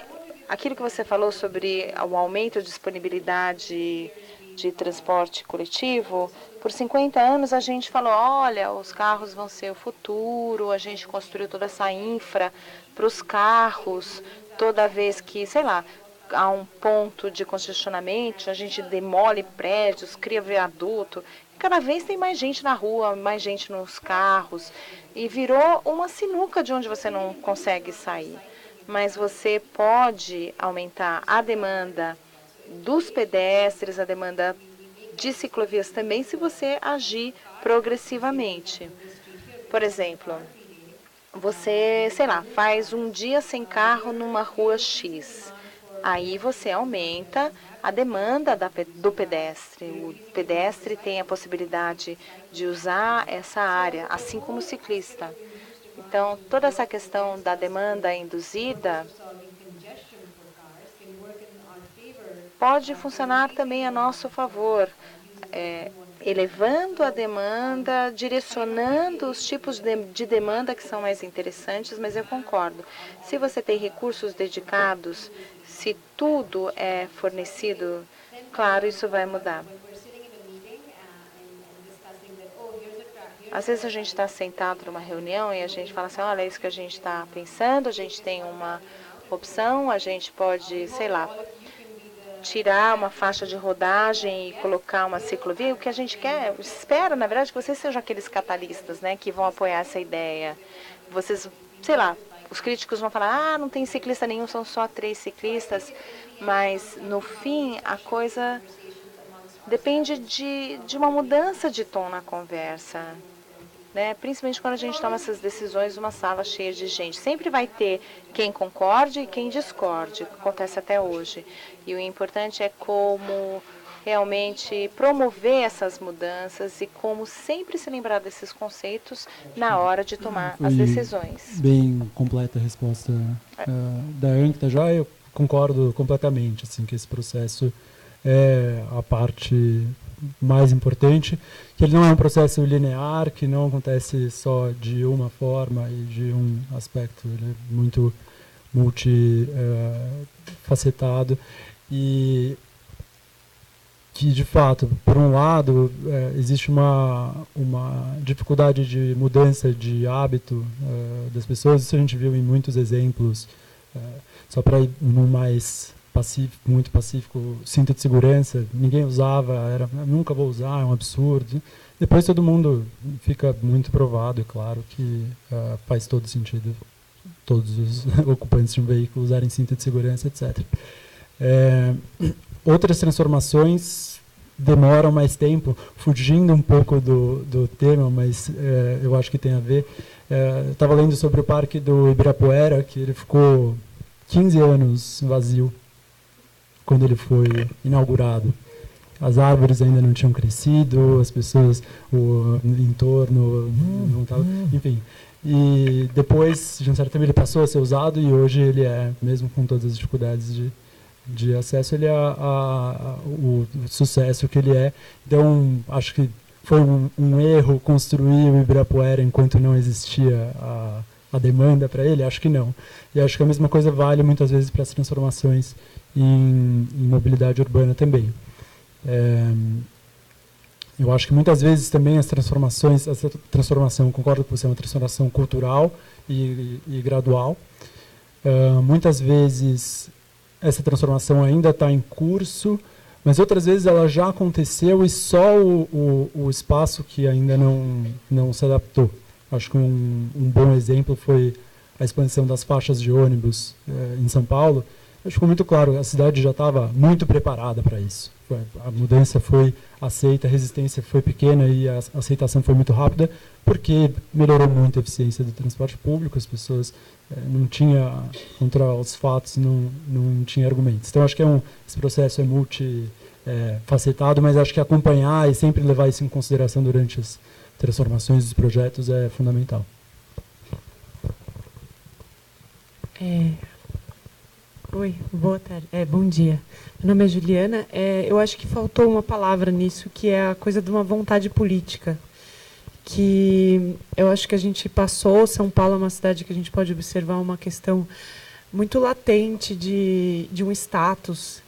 aquilo que você falou sobre o aumento de disponibilidade de transporte coletivo, por 50 anos a gente falou, olha, os carros vão ser o futuro, a gente construiu toda essa infra para os carros, toda vez que, sei lá, há um ponto de congestionamento, a gente demole prédios, cria viaduto, e cada vez tem mais gente na rua, mais gente nos carros, e virou uma sinuca de onde você não consegue sair. Mas você pode aumentar a demanda dos pedestres, a demanda de ciclovias também, se você agir progressivamente. Por exemplo, você, sei lá, faz um dia sem carro numa rua X. Aí você aumenta a demanda do pedestre. O pedestre tem a possibilidade de usar essa área, assim como o ciclista. Então, toda essa questão da demanda induzida pode funcionar também a nosso favor, elevando a demanda, direcionando os tipos de demanda que são mais interessantes, mas eu concordo. Se você tem recursos dedicados, se tudo é fornecido, claro, isso vai mudar. Às vezes a gente está sentado numa reunião e a gente fala assim, olha, é isso que a gente está pensando, a gente tem uma opção, a gente pode, sei lá, tirar uma faixa de rodagem e colocar uma ciclovia. O que a gente quer, espera, na verdade, que vocês sejam aqueles catalistas, né, que vão apoiar essa ideia. Vocês, sei lá, os críticos vão falar, não tem ciclista nenhum, são só 3 ciclistas, mas no fim a coisa depende de uma mudança de tom na conversa. Né? Principalmente quando a gente toma essas decisões numa sala cheia de gente. Sempre vai ter quem concorde e quem discorde, o que acontece até hoje. E o importante é como realmente promover essas mudanças e como sempre se lembrar desses conceitos na hora de tomar as decisões. Bem completa a resposta da Ankita já. Eu concordo completamente assim, que esse processo é a parte mais importante, que ele não é um processo linear, que não acontece só de uma forma e de um aspecto, ele é muito multifacetado e que, de fato, por um lado, existe uma dificuldade de mudança de hábito das pessoas, isso a gente viu em muitos exemplos, só para ir num mais muito pacífico, cinto de segurança, ninguém usava, nunca vou usar, é um absurdo. Depois todo mundo fica muito provado, é claro que faz todo sentido todos os ocupantes de um veículo usarem cinto de segurança, etc. Outras transformações demoram mais tempo, fugindo um pouco do tema, mas eu acho que tem a ver. Eu estava lendo sobre o Parque do Ibirapuera, que ele ficou 15 anos vazio quando ele foi inaugurado. As árvores ainda não tinham crescido, as pessoas, o entorno não estava, enfim. E depois, de um certo tempo, ele passou a ser usado e hoje ele é, mesmo com todas as dificuldades de acesso, ele é o sucesso que ele é. Então, acho que foi um erro construir o Ibirapuera enquanto não existia a demanda para ele? Acho que não. E acho que a mesma coisa vale muitas vezes para as transformações em mobilidade urbana também. Eu acho que muitas vezes também essa transformação, concordo com você, é uma transformação cultural e gradual. Muitas vezes essa transformação ainda está em curso, mas outras vezes ela já aconteceu e só o espaço que ainda não se adaptou. Acho que um bom exemplo foi a expansão das faixas de ônibus em São Paulo. Acho que ficou muito claro, a cidade já estava muito preparada para isso. A mudança foi aceita, a resistência foi pequena e a aceitação foi muito rápida, porque melhorou muito a eficiência do transporte público, as pessoas não tinham, contra os fatos, não tinha argumentos. Então, acho que esse processo é multifacetado, mas acho que acompanhar e sempre levar isso em consideração durante as transformações dos projetos é fundamental. Oi, boa tarde. Bom dia. Meu nome é Juliana. Eu acho que faltou uma palavra nisso, que é a coisa de uma vontade política. Que eu acho que a gente passou, São Paulo é uma cidade que a gente pode observar uma questão muito latente de um status,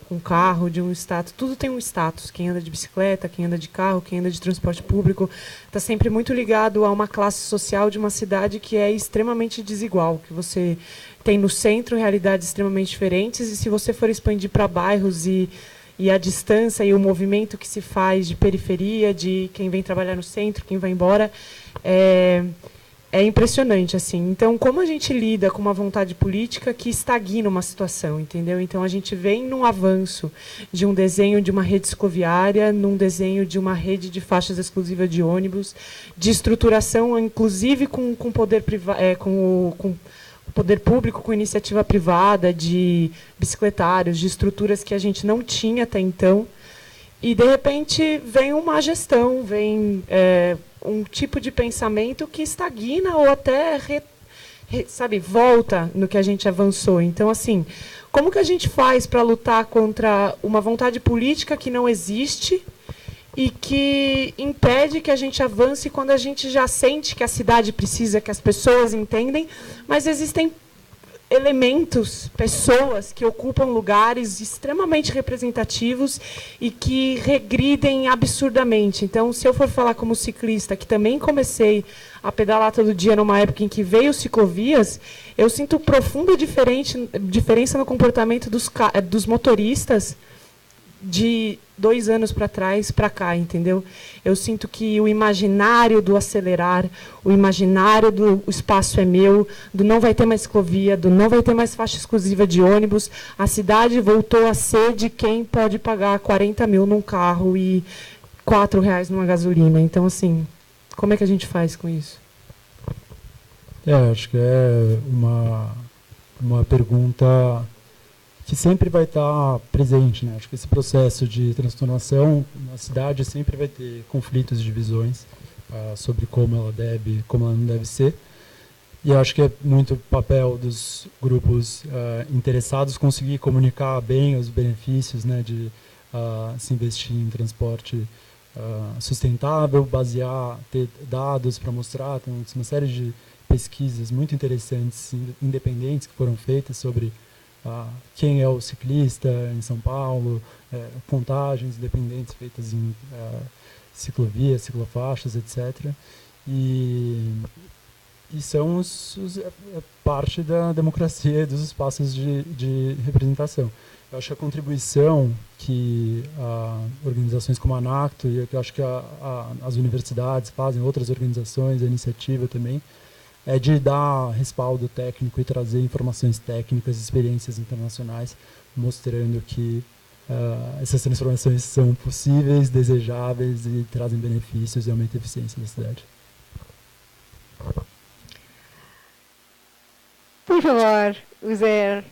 com carro, de um status. Tudo tem um status. Quem anda de bicicleta, quem anda de carro, quem anda de transporte público, está sempre muito ligado a uma classe social de uma cidade que é extremamente desigual, que você tem no centro realidades extremamente diferentes, e se você for expandir para bairros e a distância e o movimento que se faz de periferia, de quem vem trabalhar no centro, quem vai embora, é impressionante, assim. Então, como a gente lida com uma vontade política que estagna uma situação, entendeu? Então, a gente vem num avanço de um desenho de uma rede cicloviária, num desenho de uma rede de faixas exclusivas de ônibus, de estruturação, inclusive com poder privado, com poder público, com iniciativa privada, de bicicletários, de estruturas que a gente não tinha até então. E, de repente, vem uma gestão, vem um tipo de pensamento que estagna ou até volta no que a gente avançou. Então, assim, como que a gente faz para lutar contra uma vontade política que não existe e que impede que a gente avance quando a gente já sente que a cidade precisa, que as pessoas entendem, mas existem elementos, pessoas que ocupam lugares extremamente representativos e que regridem absurdamente. Então, se eu for falar como ciclista, que também comecei a pedalar todo dia numa época em que veio ciclovias, eu sinto profunda diferença no comportamento dos motoristas de 2 anos para trás, para cá, entendeu? Eu sinto que o imaginário do acelerar, o imaginário do o espaço é meu, do não vai ter mais ciclovia, do não vai ter mais faixa exclusiva de ônibus, a cidade voltou a ser de quem pode pagar 40 mil num carro e R$ 4 numa gasolina. Então, assim, como é que a gente faz com isso? Acho que é uma pergunta que sempre vai estar presente, né? Acho que esse processo de transformação na cidade sempre vai ter conflitos e divisões sobre como ela não deve ser. E acho que é muito papel dos grupos interessados conseguir comunicar bem os benefícios, né, de se investir em transporte sustentável, ter dados para mostrar. Tem uma série de pesquisas muito interessantes, independentes, que foram feitas sobre quem é o ciclista em São Paulo, contagens independentes feitas em ciclovias, ciclofaixas, etc. E são parte da democracia e dos espaços de representação. Eu acho que a contribuição que organizações como a ANACTO e eu acho que as universidades fazem, outras organizações, a iniciativa também, é de dar respaldo técnico e trazer informações técnicas, experiências internacionais, mostrando que essas transformações são possíveis, desejáveis e trazem benefícios e aumentam a eficiência da cidade. Por favor, Uzair.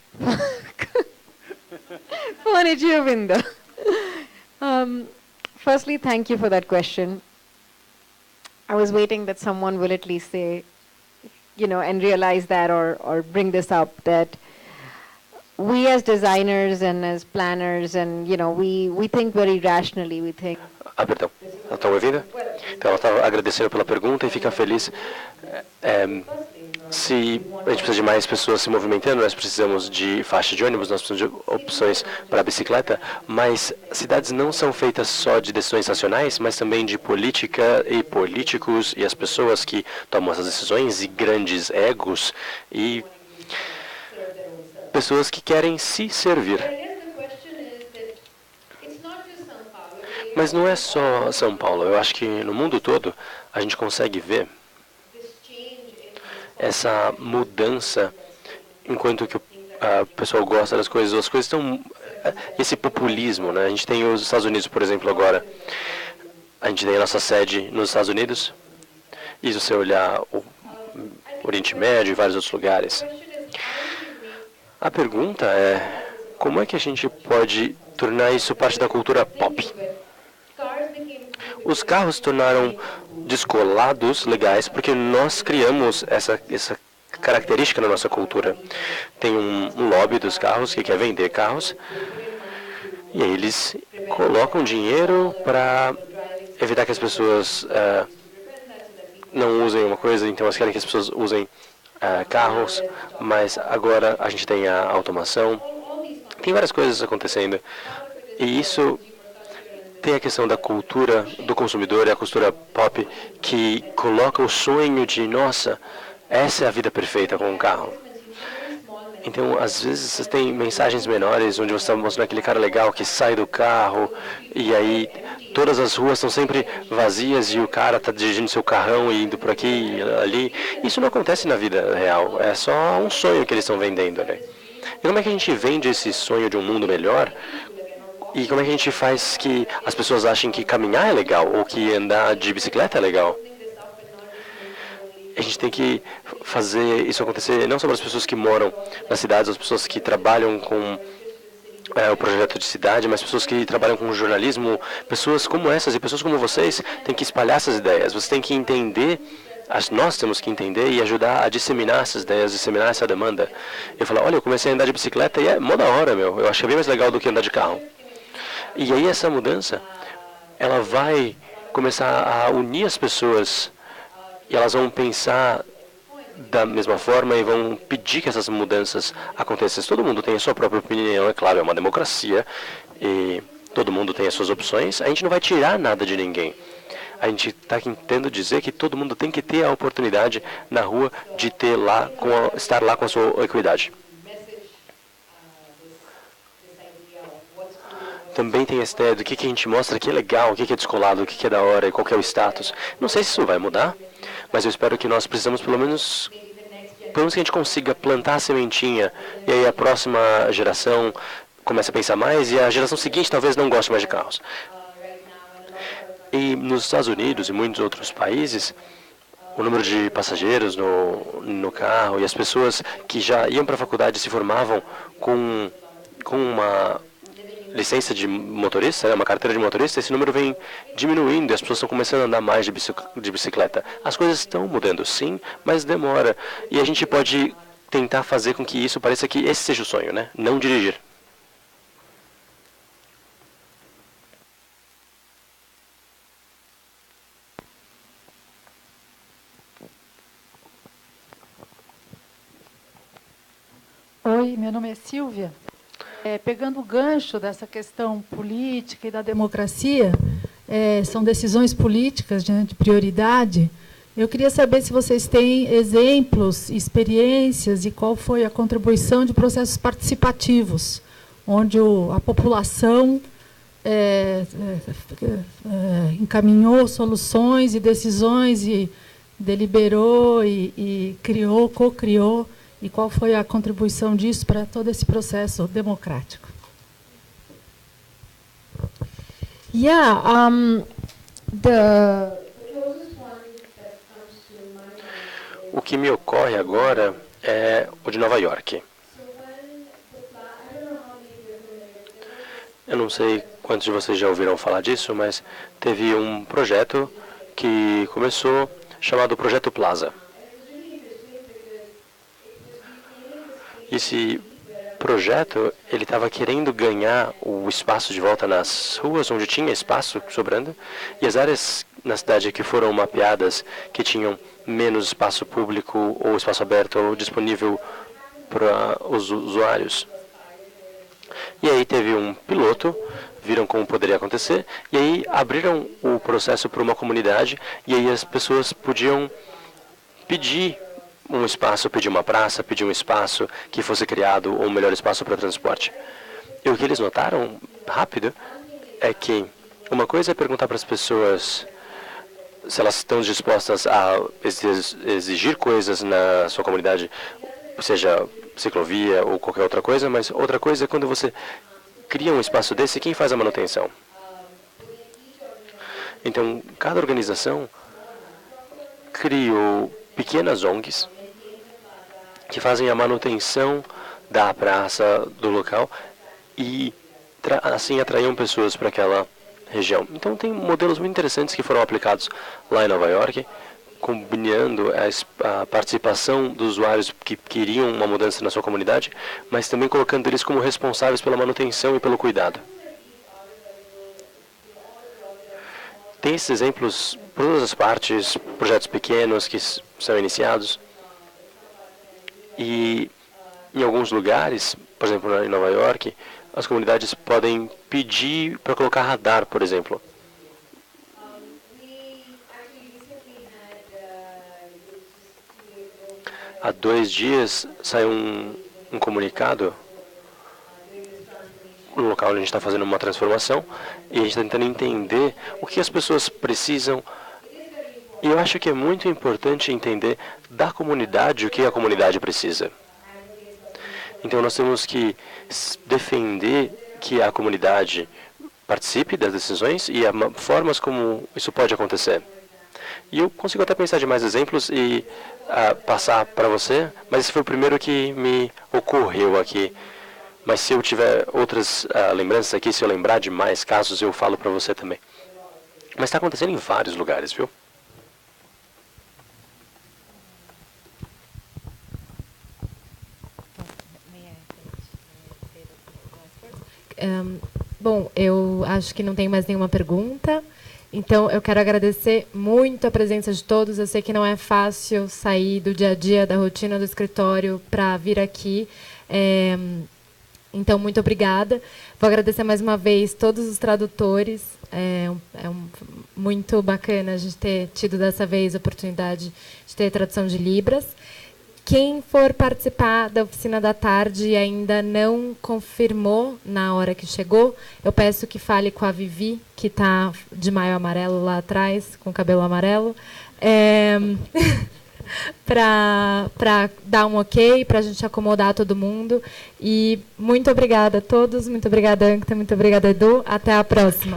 Fone de ouvindo. Firstly, thank you for that question. I was waiting that someone will at least say, and realize that or bring this up, that we as designers and as planners and, we think very rationally, we think... Perdão. Ela está ouvindo? Então, ela está agradecendo pela pergunta e fica feliz. Se a gente precisa de mais pessoas se movimentando, nós precisamos de faixa de ônibus, nós precisamos de opções para a bicicleta, mas cidades não são feitas só de decisões nacionais, mas também de política e políticos e as pessoas que tomam essas decisões e grandes egos e pessoas que querem se servir. Mas não é só São Paulo. Eu acho que no mundo todo a gente consegue ver essa mudança enquanto que o pessoal gosta das coisas. As coisas estão... Esse populismo, né? A gente tem os Estados Unidos, por exemplo, agora. A gente tem a nossa sede nos Estados Unidos. E se você olhar o Oriente Médio e vários outros lugares. A pergunta é, como é que a gente pode tornar isso parte da cultura pop? Os carros se tornaram descolados, legais, porque nós criamos essa característica na nossa cultura. Tem um lobby dos carros que quer vender carros, e aí eles colocam dinheiro para evitar que as pessoas não usem uma coisa, então elas querem que as pessoas usem carros, mas agora a gente tem a automação. Tem várias coisas acontecendo, e isso... Tem a questão da cultura do consumidor e a cultura pop que coloca o sonho de, nossa, essa é a vida perfeita com um carro. Então, às vezes, você tem mensagens menores onde você está mostrando aquele cara legal que sai do carro e aí todas as ruas estão sempre vazias e o cara está dirigindo seu carrão e indo por aqui e ali. Isso não acontece na vida real, é só um sonho que eles estão vendendo, né? E como é que a gente vende esse sonho de um mundo melhor? E como é que a gente faz que as pessoas achem que caminhar é legal ou que andar de bicicleta é legal? A gente tem que fazer isso acontecer não só para as pessoas que moram nas cidades, as pessoas que trabalham com o projeto de cidade, mas pessoas que trabalham com jornalismo, pessoas como essas e pessoas como vocês têm que espalhar essas ideias. Você tem que entender Nós temos que entender e ajudar a disseminar essas ideias, disseminar essa demanda. Eu falo, olha, eu comecei a andar de bicicleta e é mó da hora, meu. Eu acho que é bem mais legal do que andar de carro. E aí essa mudança, ela vai começar a unir as pessoas e elas vão pensar da mesma forma e vão pedir que essas mudanças aconteçam. Todo mundo tem a sua própria opinião, é claro, é uma democracia e todo mundo tem as suas opções. A gente não vai tirar nada de ninguém. A gente está tentando dizer que todo mundo tem que ter a oportunidade na rua de ter lá estar lá com a sua equidade. Também tem essa ideia do que a gente mostra que é legal, o que é descolado, o que é da hora e qual que é o status. Não sei se isso vai mudar, mas eu espero que nós precisamos pelo menos que a gente consiga plantar a sementinha e aí a próxima geração comece a pensar mais e a geração seguinte talvez não goste mais de carros. E nos Estados Unidos e muitos outros países, o número de passageiros no carro e as pessoas que já iam para a faculdade se formavam com uma licença de motorista, uma carteira de motorista, esse número vem diminuindo e as pessoas estão começando a andar mais de bicicleta. As coisas estão mudando, sim, mas demora. E a gente pode tentar fazer com que isso pareça que esse seja o sonho, né? Não dirigir. Oi, meu nome é Silvia. Pegando o gancho dessa questão política e da democracia, são decisões políticas de prioridade. Eu queria saber se vocês têm exemplos, experiências e qual foi a contribuição de processos participativos, onde a população encaminhou soluções e decisões e deliberou e criou, co-criou. E qual foi a contribuição disso para todo esse processo democrático? O que me ocorre agora é o de Nova York. Eu não sei quantos de vocês já ouviram falar disso, mas teve um projeto que começou chamado Projeto Plaza. Esse projeto, ele estava querendo ganhar o espaço de volta nas ruas, onde tinha espaço sobrando, e as áreas na cidade que foram mapeadas, que tinham menos espaço público ou espaço aberto ou disponível para os usuários. E aí teve um piloto, viram como poderia acontecer, e aí abriram o processo para uma comunidade, e aí as pessoas podiam pedir um espaço, pedir uma praça, pedir um espaço que fosse criado, ou um melhor espaço para transporte. E o que eles notaram rápido é que uma coisa é perguntar para as pessoas se elas estão dispostas a exigir coisas na sua comunidade, seja ciclovia ou qualquer outra coisa, mas outra coisa é quando você cria um espaço desse, quem faz a manutenção? Então, cada organização criou pequenas ONGs que fazem a manutenção da praça, do local, e assim atraíam pessoas para aquela região. Então tem modelos muito interessantes que foram aplicados lá em Nova York, combinando a participação dos usuários que queriam uma mudança na sua comunidade, mas também colocando eles como responsáveis pela manutenção e pelo cuidado. Tem esses exemplos por todas as partes, projetos pequenos que são iniciados. E em alguns lugares, por exemplo, em Nova York, as comunidades podem pedir para colocar radar, por exemplo. Há 2 dias saiu um comunicado no local onde a gente está fazendo uma transformação e a gente está tentando entender o que as pessoas precisam. E eu acho que é muito importante entender da comunidade o que a comunidade precisa. Então nós temos que defender que a comunidade participe das decisões e as formas como isso pode acontecer. E eu consigo até pensar de mais exemplos e passar para você, mas esse foi o primeiro que me ocorreu aqui. Mas se eu tiver outras lembranças aqui, se eu lembrar de mais casos, eu falo para você também. Mas está acontecendo em vários lugares, viu? Bom, eu acho que não tem mais nenhuma pergunta. Então, eu quero agradecer muito a presença de todos. Eu sei que não é fácil sair do dia a dia, da rotina do escritório, para vir aqui. Então, muito obrigada. Vou agradecer mais uma vez todos os tradutores. Muito bacana a gente ter tido dessa vez a oportunidade de ter tradução de Libras. Quem for participar da oficina da tarde e ainda não confirmou na hora que chegou, eu peço que fale com a Vivi, que está de maio amarelo lá atrás, com cabelo amarelo, para dar um ok, para a gente acomodar todo mundo. E muito obrigada a todos, muito obrigada, Ancta, muito obrigada, Edu. Até a próxima.